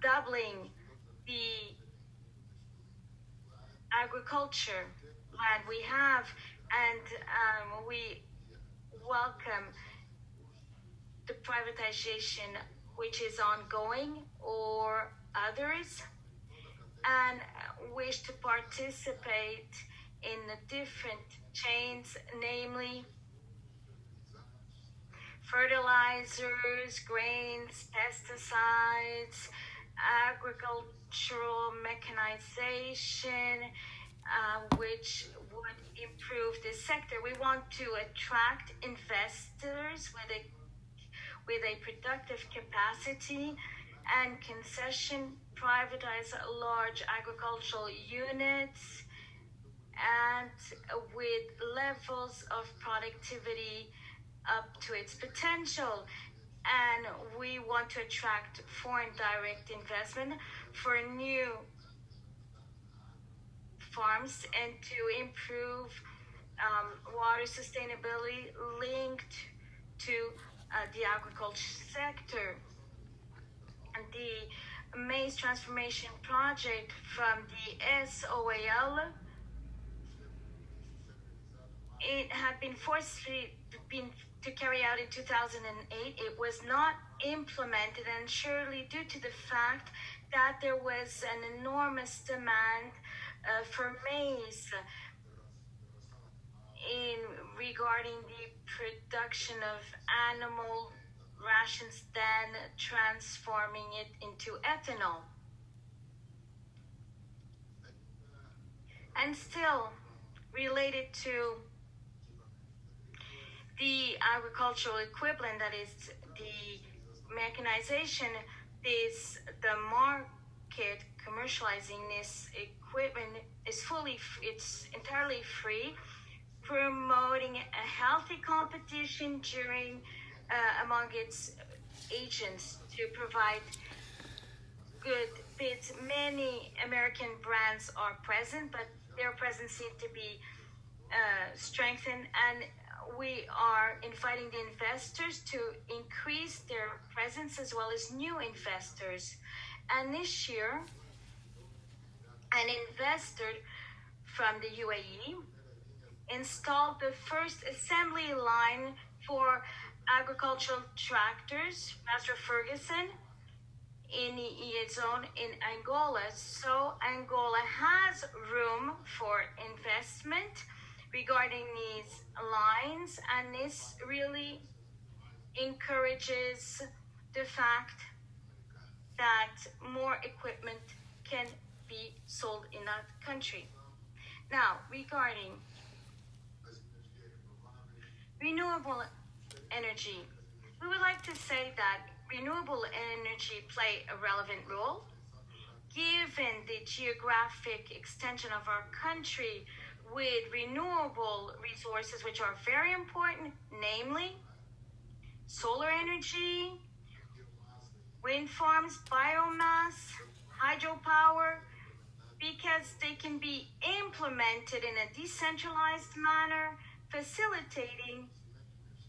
doubling the agriculture land we have, and we welcome the privatization which is ongoing or others, and wish to participate in the different chains, namely fertilizers, grains, pesticides, agricultural mechanization, which would improve this sector. We want to attract investors with a productive capacity and concession, privatize large agricultural units, and with levels of productivity up to its potential. And we want to attract foreign direct investment for new farms and to improve water sustainability linked to the agriculture sector. And the maize transformation project from the SOAL, it had been forcefully to carry out in 2008. It was not implemented, and surely due to the fact that there was an enormous demand for maize regarding the production of animal rations, then transforming it into ethanol. And still related to the agricultural equivalent, that is the mechanization, is the market commercializing this equipment it's entirely free, promoting a healthy competition among its agents to provide good bids. Many American brands are present, but their presence seems to be strengthened, and we are inviting the investors to increase their presence as well as new investors. And this year, an investor from the UAE installed the first assembly line for agricultural tractors, Master Ferguson, in its own in Angola. So Angola has room for investment regarding these lines, and this really encourages the fact that more equipment can be sold in that country. Now, regarding renewable energy, we would like to say that renewable energy play a relevant role. Given the geographic extension of our country, with renewable resources, which are very important, namely solar energy, wind farms, biomass, hydropower, because they can be implemented in a decentralized manner, facilitating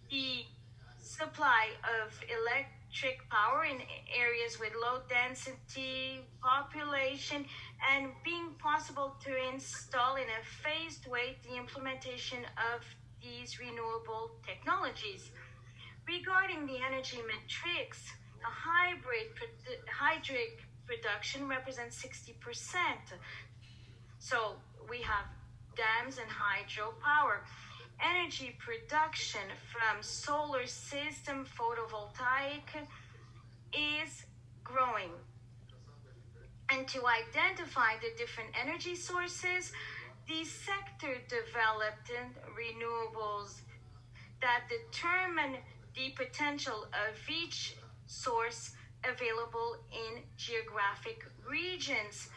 the supply of electric power in areas with low density population, and being possible to install in a phased way the implementation of these renewable technologies. Regarding the energy matrix, a hydric production represents 60%. So we have dams and hydropower. Energy production from solar system photovoltaic is growing. And to identify the different energy sources, the sector developed renewables that determine the potential of each source available in geographic regions.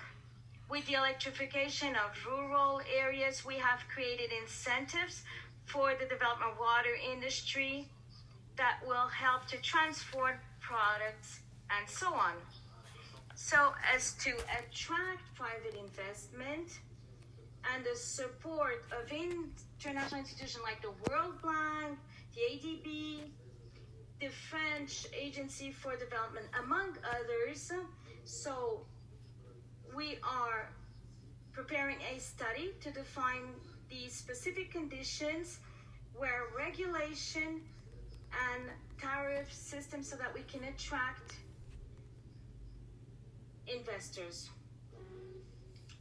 With the electrification of rural areas, we have created incentives for the development of water industry that will help to transport products and so on. So as to attract private investment and the support of international institutions like the World Bank, the ADB, the French Agency for Development, among others. So we are preparing a study to define the specific conditions where regulation and tariff systems so that we can attract investors.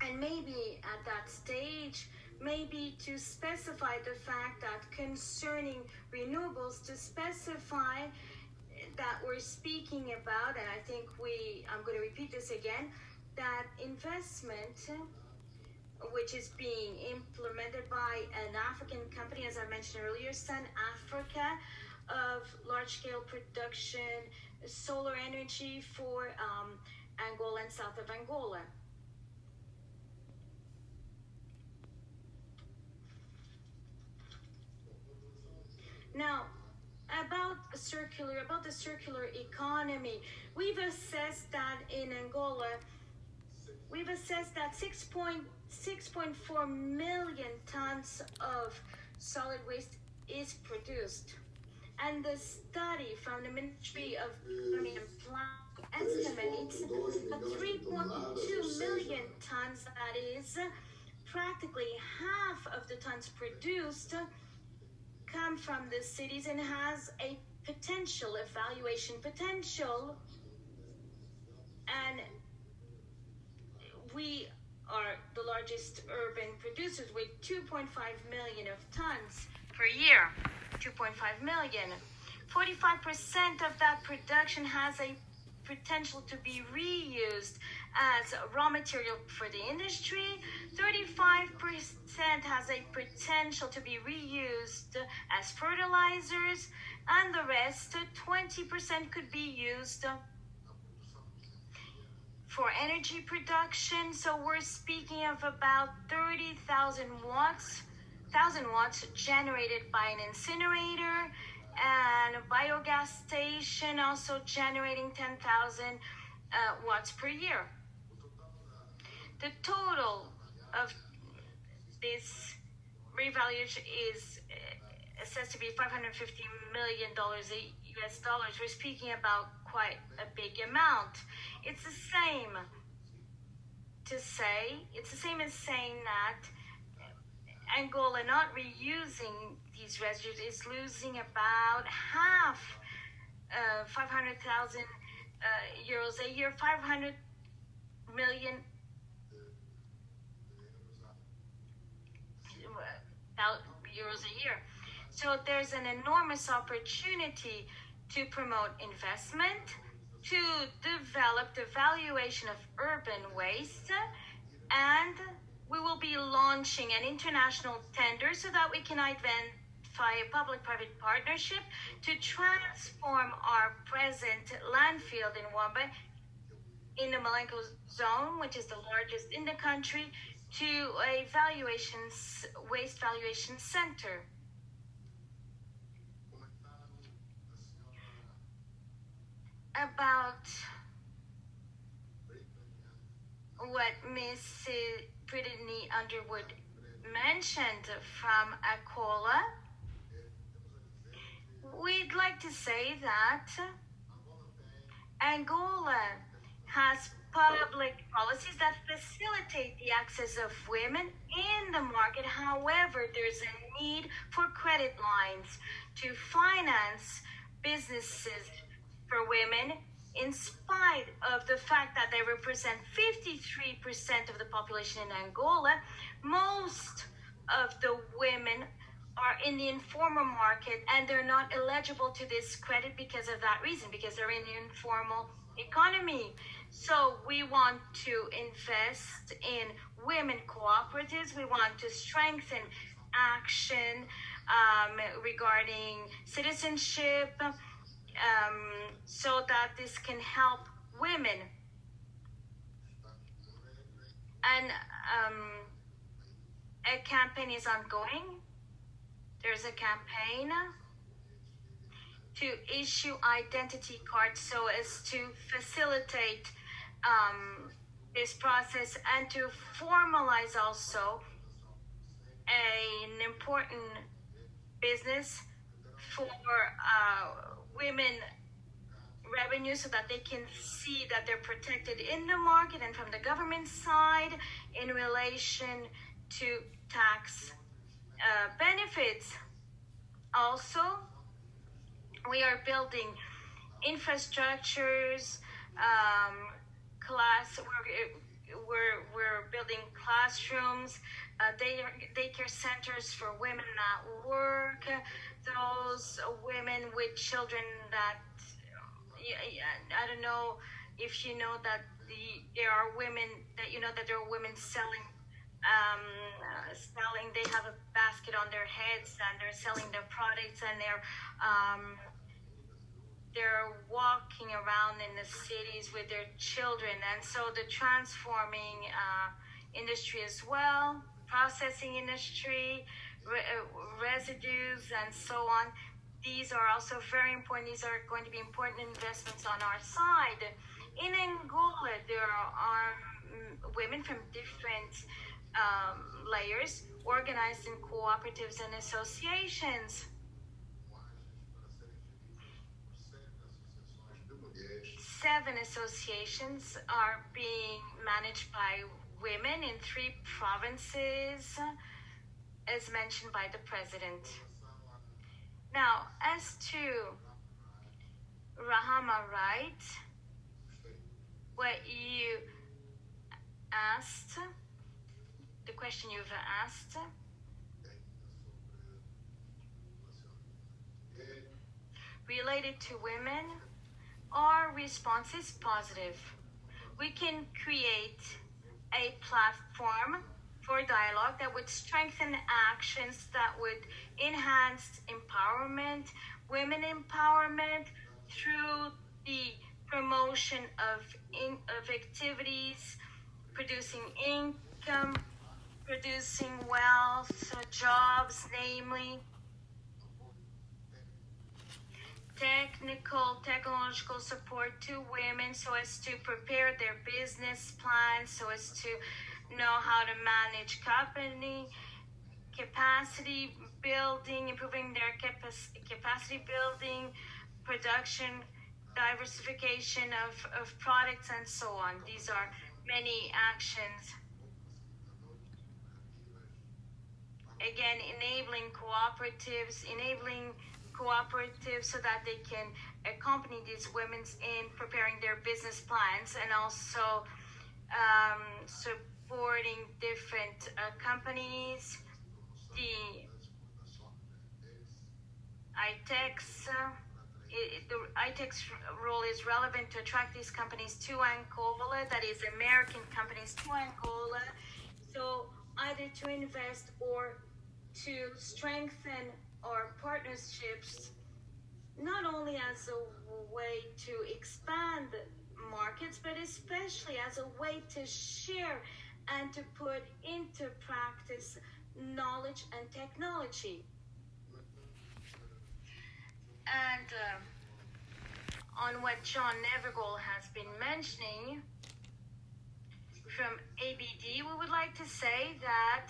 And maybe at that stage, maybe to specify the fact that concerning renewables, to specify that we're speaking about, and I think I'm going to repeat this again, that investment, which is being implemented by an African company, as I mentioned earlier, Sun Africa, of large-scale production, solar energy for Angola and south of Angola. Now, about the circular economy, we've assessed that in Angola, 6.4 million tons of solid waste is produced. And the study from the Ministry of Economy and Planning estimates that 3.2 million tons, that is practically half of the tons produced, come from the cities and has a evaluation potential. And we are the largest urban producers with 2.5 million of tons per year. 2.5 million. 45% of that production has a potential to be reused as raw material for the industry. 35% has a potential to be reused as fertilizers, and the rest, 20%, could be used for energy production. So we're speaking of about 30,000 watts generated by an incinerator, and a biogas station also generating 10,000 watts per year. The total of this revaluation is assessed to be $550 million US dollars. We're speaking about quite a big amount. It's the same as saying that Angola not reusing these residues is losing about half, 500,000 euros a year, 500 million euros a year. So there's an enormous opportunity to promote investment, to develop the valuation of urban waste, and we will be launching an international tender so that we can identify a public-private partnership to transform our present landfill in Wamba in the Malenko zone, which is the largest in the country, to a waste valuation center. About what Miss Brittany Underwood mentioned from Angola, we'd like to say that Angola has public policies that facilitate the access of women in the market. However, there's a need for credit lines to finance businesses for women, in spite of the fact that they represent 53% of the population in Angola. Most of the women are in the informal market and they're not eligible to this credit because of that reason, because they're in the informal economy. So we want to invest in women cooperatives. We want to strengthen action regarding citizenship, so that this can help women. And a campaign is ongoing. There's a campaign to issue identity cards so as to facilitate this process and to formalize also an important business for women revenue, so that they can see that they're protected in the market and from the government side in relation to tax benefits. Also, we are building infrastructures, we're building classrooms, daycare centers for women at work, those women with children that, I don't know if you know that there are women that there are women selling, they have a basket on their heads and they're selling their products, and they're walking around in the cities with their children. And so the transforming industry as well, processing industry, residues, and so on. These are also very important. These are going to be important investments on our side. In Angola, there are women from different layers organized in cooperatives and associations. 7 associations are being managed by women in 3 provinces, as mentioned by the president. Now, as to Rahama, right, what you asked, the question you've asked, related to women, our response is positive. We can create a platform for dialogue that would strengthen actions that would enhance empowerment, women empowerment, through the promotion of activities, producing income, producing wealth, so jobs, namely technological support to women, so as to prepare their business plans, so as to know how to manage company, capacity building, improving their capacity building, production, diversification of products, and so on. These are many actions. Again, enabling cooperatives so that they can accompany these women in preparing their business plans, and also supporting different companies. The ITEC's role is relevant to attract these companies to Angola, that is American companies to Angola, so either to invest or to strengthen our partnerships, not only as a way to expand markets, but especially as a way to share and to put into practice knowledge and technology. And on what John Nevergall has been mentioning from ABD, we would like to say that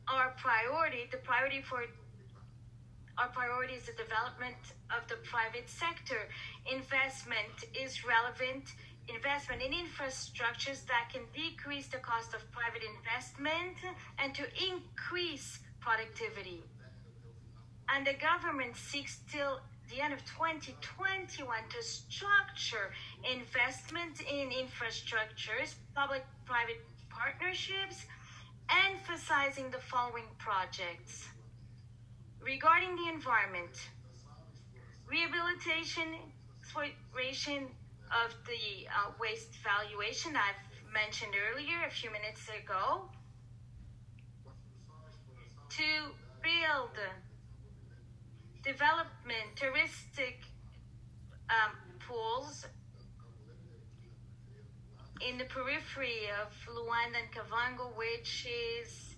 our priority is the development of the private sector. Investment is relevant. Investment in infrastructures that can decrease the cost of private investment and to increase productivity. And the government seeks till the end of 2021 to structure investment in infrastructures, public-private partnerships, emphasizing the following projects. Regarding the environment, rehabilitation, exploration of the waste valuation I've mentioned earlier a few minutes ago, to build development touristic pools in the periphery of Luanda and Kavango, which is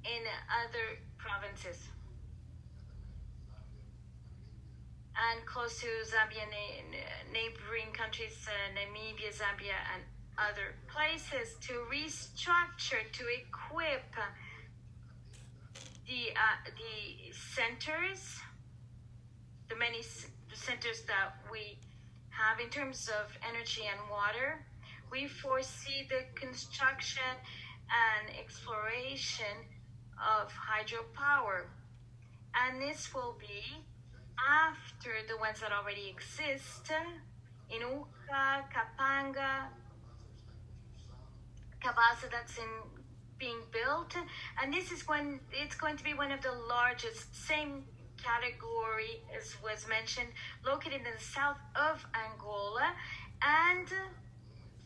in other provinces and close to Zambia, neighboring countries, Namibia, Zambia, and other places, to restructure, to equip the centers, the many centers that we have in terms of energy and water. We foresee the construction and exploration of hydropower, and this will be after the ones that already exist in Uca, Kapanga, Kabasa, that's being built, and this is when it's going to be one of the largest, same category as was mentioned, located in the south of Angola, and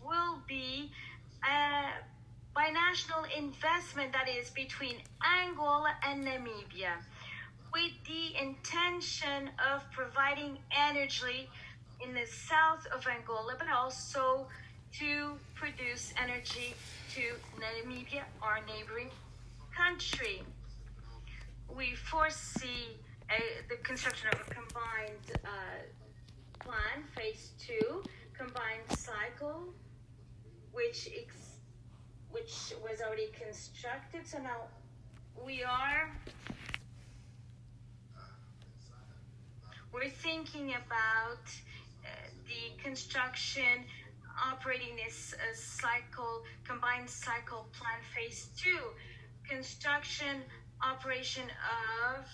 will be binational investment that is between Angola and Namibia, with the intention of providing energy in the south of Angola, but also to produce energy to Namibia, our neighboring country. We foresee the construction of a combined plan, phase 2, combined cycle, which was already constructed. So now we're thinking about the construction, operating this cycle, combined cycle plan phase 2, construction, operation of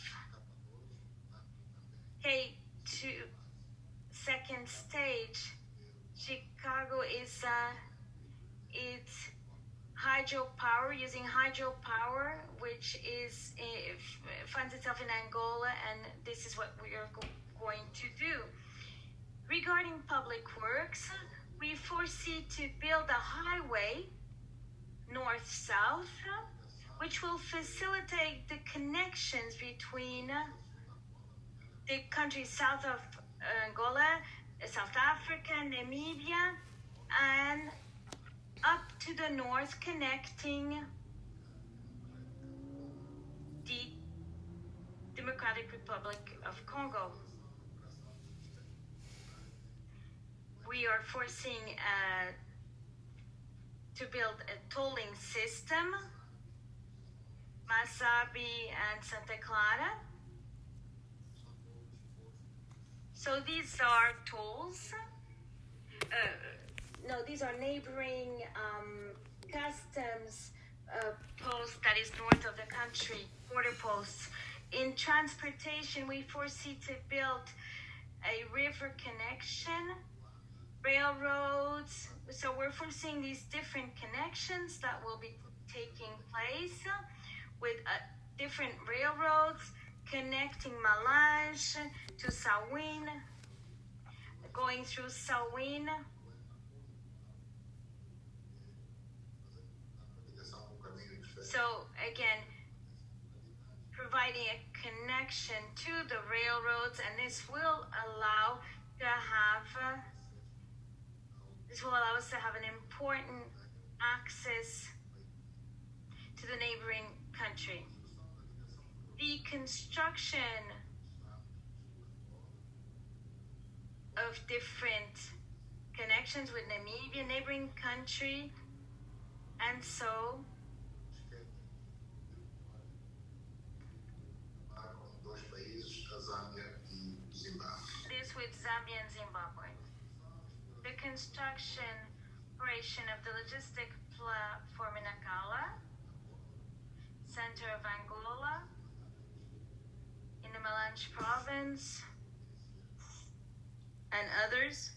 K2 second stage. Chicago is it's hydropower, using hydropower, which is finds itself in Angola, and this is what we are going to do. Regarding public works, we foresee to build a highway north-south, which will facilitate the connections between the countries south of Angola, South Africa, Namibia, and up to the north, connecting the Democratic Republic of Congo. We are foreseeing to build a tolling system, Masabi and Santa Clara. So these are tolls. These are neighboring customs posts that is north of the country, border posts. In transportation, we foresee to build a river connection, railroads. So we're foreseeing these different connections that will be taking place with different railroads connecting Malange to Sawin, going through Sawin. So again, providing a connection to the railroads, and this will allow us to have an important access to the neighboring country. The construction of different connections with Namibia, neighboring country, and so this with Zambia and Zimbabwe. The construction operation of the logistic platform in Angola, center of Angola, in the Manich province, and others.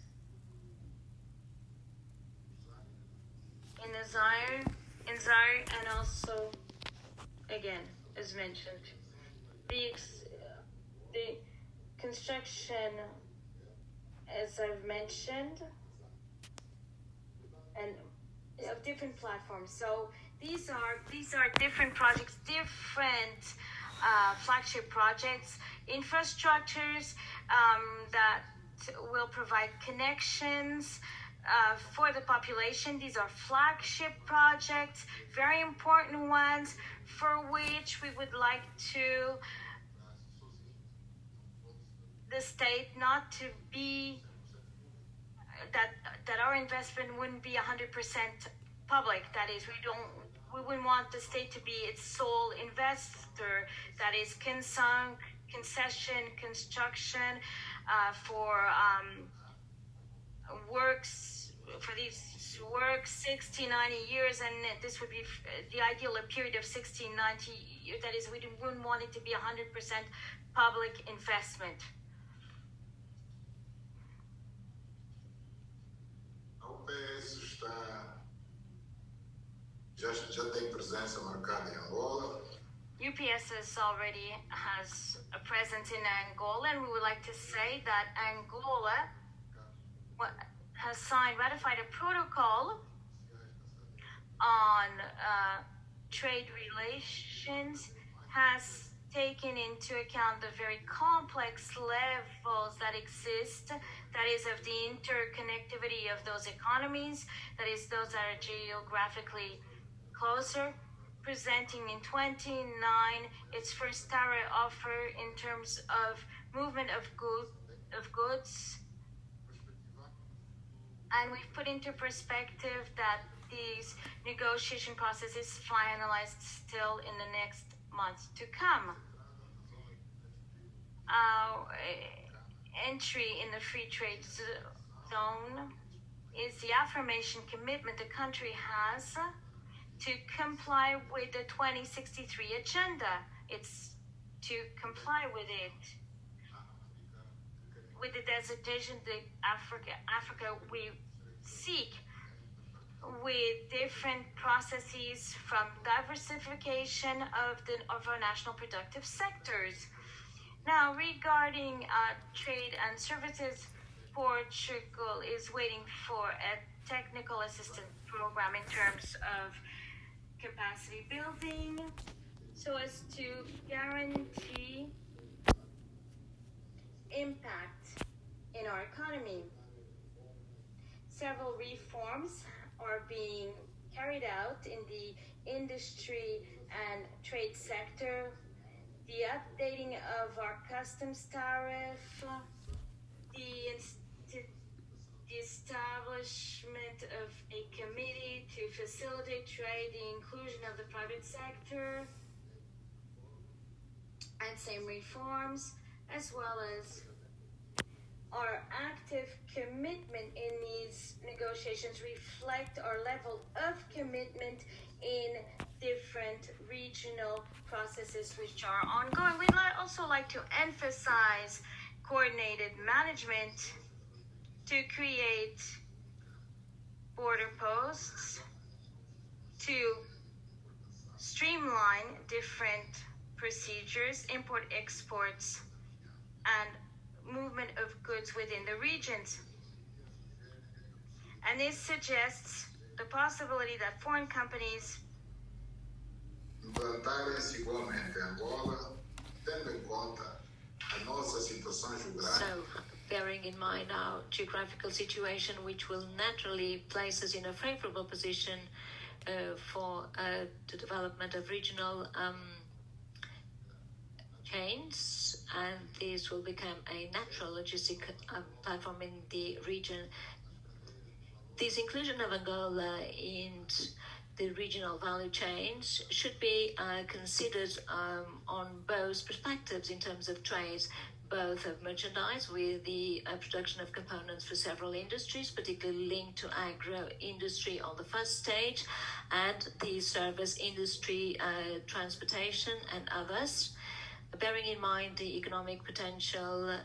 In Zaire, and also, again, as mentioned, the construction, as I've mentioned, and of different platforms. So these are different projects, different flagship projects, infrastructures that will provide connections for the population. These are flagship projects, very important ones, for which we would like to the state not to be that our investment wouldn't be 100% public. That is, we wouldn't want the state to be its sole investor. That is, concession, construction for works, for these works 60, 90 years, and this would be the ideal period of 60, 90 years. That is, we wouldn't want it to be 100% public investment. Já tem presença marcada em Angola. UPS already has a presence in Angola, and we would like to say that Angola has ratified a protocol on trade relations, has taken into account the very complex levels that exist, that is, of the interconnectivity of those economies, that is, those that are geographically closer, presenting in 29 its first tariff offer in terms of movement of goods. And we've put into perspective that these negotiation process is finalized still in the next months to come. Our entry in the free trade zone is the affirmation commitment the country has to comply with the 2063 agenda. It's to comply with it. With the designation that Africa we seek, with different processes from diversification of our national productive sectors. Now, regarding trade and services, Portugal is waiting for a technical assistance program in terms of capacity building, so as to guarantee impact in our economy. Several reforms are being carried out in the industry and trade sector, the updating of our customs tariff, the establishment of a committee to facilitate trade, the inclusion of the private sector, and same reforms, as well as our active commitment in these negotiations reflect our level of commitment in different regional processes which are ongoing. We'd also like to emphasize coordinated management to create border posts, to streamline different procedures, import, exports, and movement of goods within the regions. And this suggests the possibility that foreign companies implantarem-se igualmente em Angola, tendo em conta a nossa situação geográfica. So bearing in mind our geographical situation, which will naturally place us in a favorable position for the development of regional chains, and this will become a natural logistic platform in the region. This inclusion of Angola in the regional value chains should be considered on both perspectives in terms of trade, both of merchandise with the production of components for several industries, particularly linked to agro-industry on the first stage, and the service industry, transportation and others, bearing in mind the economic potential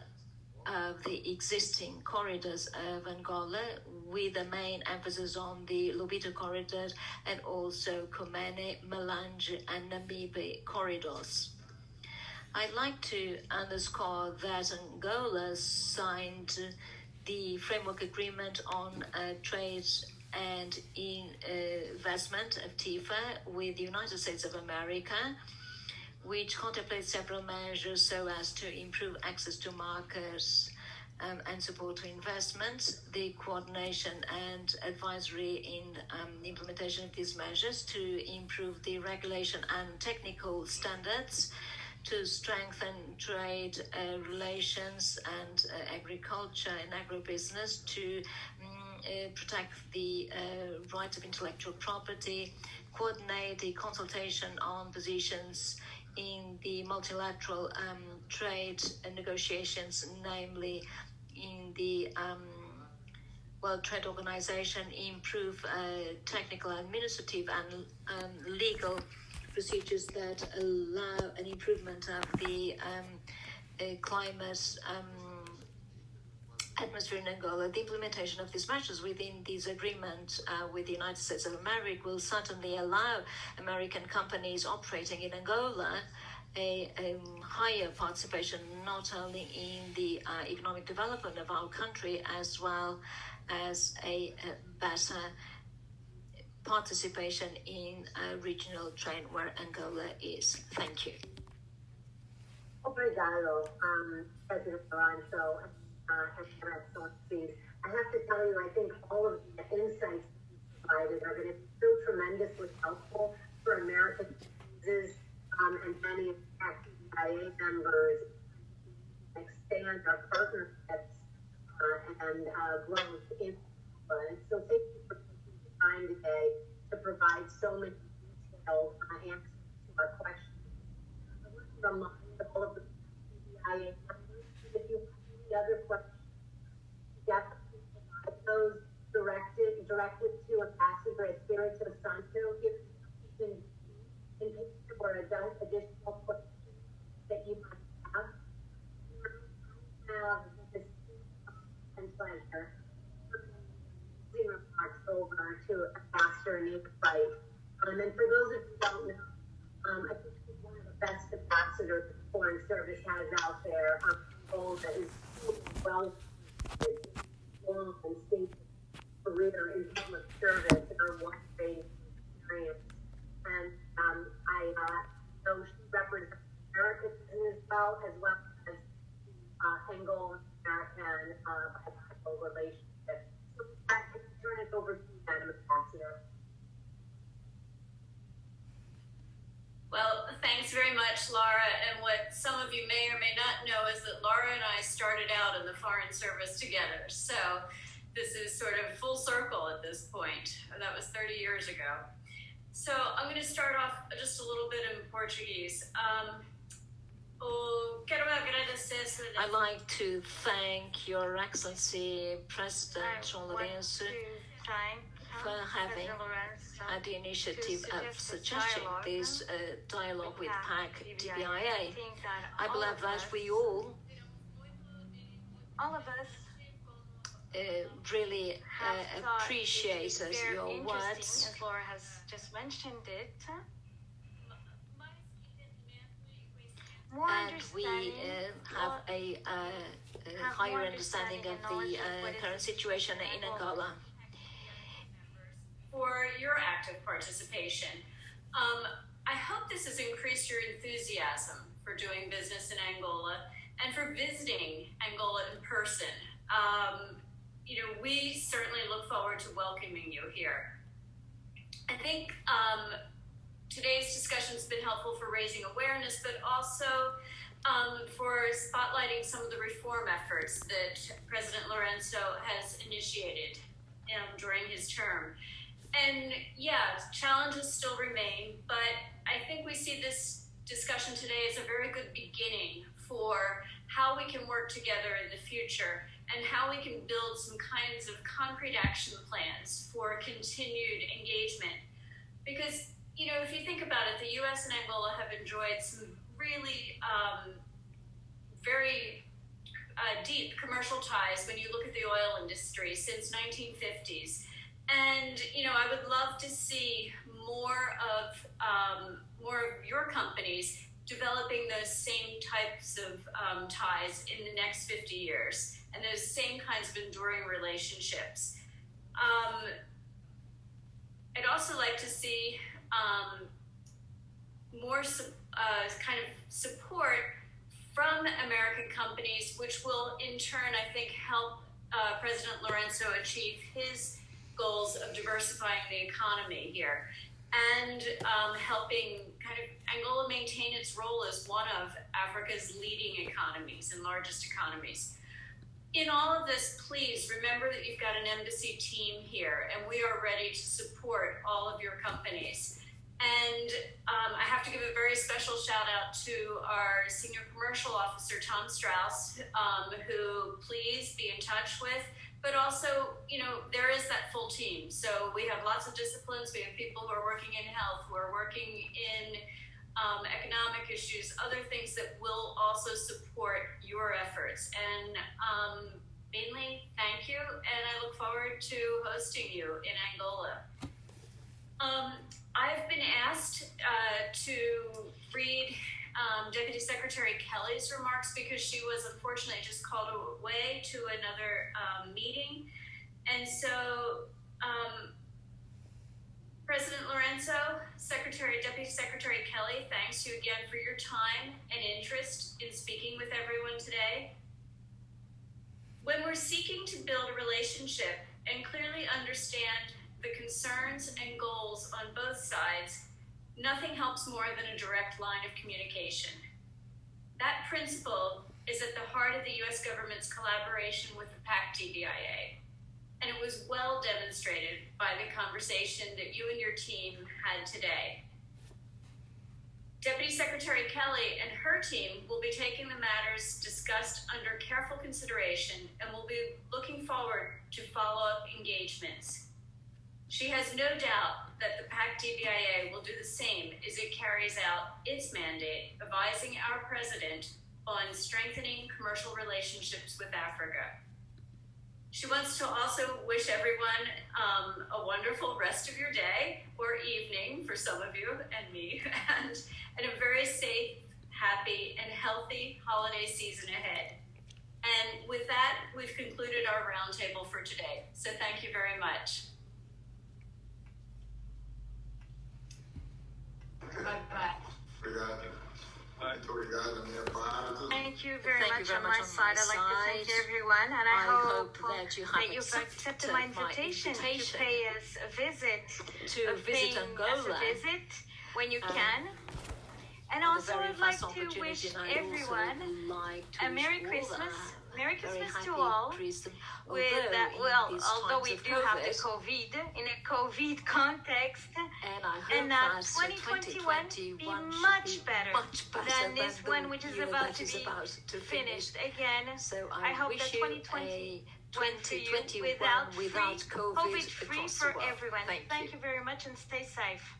of the existing corridors of Angola, with a main emphasis on the Lobito corridor and also Komene, Malanje and Namibe corridors. I'd like to underscore that Angola signed the framework agreement on trade and investment of TIFA with the United States of America, which contemplates several measures so as to improve access to markets and support to investments, the coordination and advisory in the implementation of these measures to improve the regulation and technical standards, to strengthen trade relations and agriculture and agribusiness, to protect the rights of intellectual property, coordinate the consultation on positions in the multilateral trade negotiations, namely in the World Trade Organization, improve technical, administrative and legal procedures that allow an improvement of the climate atmosphere in Angola. The implementation of these measures within this agreement with the United States of America will certainly allow American companies operating in Angola a higher participation, not only in the economic development of our country, as well as a better participation in regional trade where Angola is. Thank you. Obrigado, President Lourenço. Excellencies. I have to tell you, I think all of the insights provided are going to be so tremendously helpful for American businesses and many DBIA members, expand our partnerships and growth in Angola. So thank you for taking the time today to provide so many detailed answers to our questions. I want to remind all of the DBIA members, if you have any other questions, definitely provide those directed to Ambassador Espirito Santo, given in case there were additional questions that you might have. Have this and pleasure remarks over to Ambassador Nicolai. And for those of you who don't know, I think she's one of the best ambassadors the Foreign Service has out there. Role that is well long and stable career in public service and a wide-ranging experience. And I know she represents American as well as Angola American bilateral relationship. So I can turn it over to you, Madam Ambassador. Well, thanks very much, Laura. And what some of you may or may not know is that Laura and I started out in the Foreign Service together. So this is sort of full circle at this point. That was 30 years ago. So I'm going to start off just a little bit in Portuguese. I'd like to thank Your Excellency President João Lourenço for having the initiative of suggesting this dialogue with PAC DBIA. I believe that we all of us really appreciated your words. As Laura has just mentioned it. And we have a higher understanding of the current situation in Angola. For your active participation. I hope this has increased your enthusiasm for doing business in Angola and for visiting Angola in person. We certainly look forward to welcoming you here. I think today's discussion has been helpful for raising awareness, but also for spotlighting some of the reform efforts that President Lourenço has initiated during his term. And challenges still remain, but I think we see this discussion today as a very good beginning for how we can work together in the future and how we can build some kinds of concrete action plans for continued engagement. Because, if you think about it, the U.S. and Angola have enjoyed some really very deep commercial ties when you look at the oil industry since 1950s. And, I would love to see more of your companies developing those same types of ties in the next 50 years and those same kinds of enduring relationships. I'd also like to see more kind of support from American companies, which will in turn, I think, help President Lourenço achieve his goals of diversifying the economy here and helping kind of Angola maintain its role as one of Africa's leading economies and largest economies. In all of this, please remember that you've got an embassy team here, and we are ready to support all of your companies. And I have to give a very special shout out to our Senior Commercial Officer, Tom Strauss, who please be in touch with. But also, there is that full team. So we have lots of disciplines. We have people who are working in health, who are working in economic issues, other things that will also support your efforts. And mainly, thank you. And I look forward to hosting you in Angola. I've been asked to read Deputy Secretary Kelley's remarks because she was unfortunately just called away to another meeting. And so, President Lourenço, Deputy Secretary Kelley, thanks you again for your time and interest in speaking with everyone today. When we're seeking to build a relationship and clearly understand the concerns and goals on both sides, nothing helps more than a direct line of communication. That principle is at the heart of the U.S. government's collaboration with the PAC DBIA, and it was well demonstrated by the conversation that you and your team had today. Deputy Secretary Kelley and her team will be taking the matters discussed under careful consideration and will be looking forward to follow-up engagements. She has no doubt that the PAC DBIA will do the same as it carries out its mandate, advising our president on strengthening commercial relationships with Africa. She wants to also wish everyone a wonderful rest of your day or evening for some of you and me, and a very safe, happy, and healthy holiday season ahead. And with that, we've concluded our roundtable for today. So thank you very much. Thank you very much on my side. I'd like to thank everyone, and I hope that you've accepted my invitation to pay us a visit, Angola when you can. And also, I'd like to wish everyone a Merry Christmas. Merry Christmas to all. Although we do have the COVID, in a COVID context, and 2021 be much better than this one, which is about to be finished again. So I hope that 2020 went to you without COVID-free for everyone. Thank you very much and stay safe.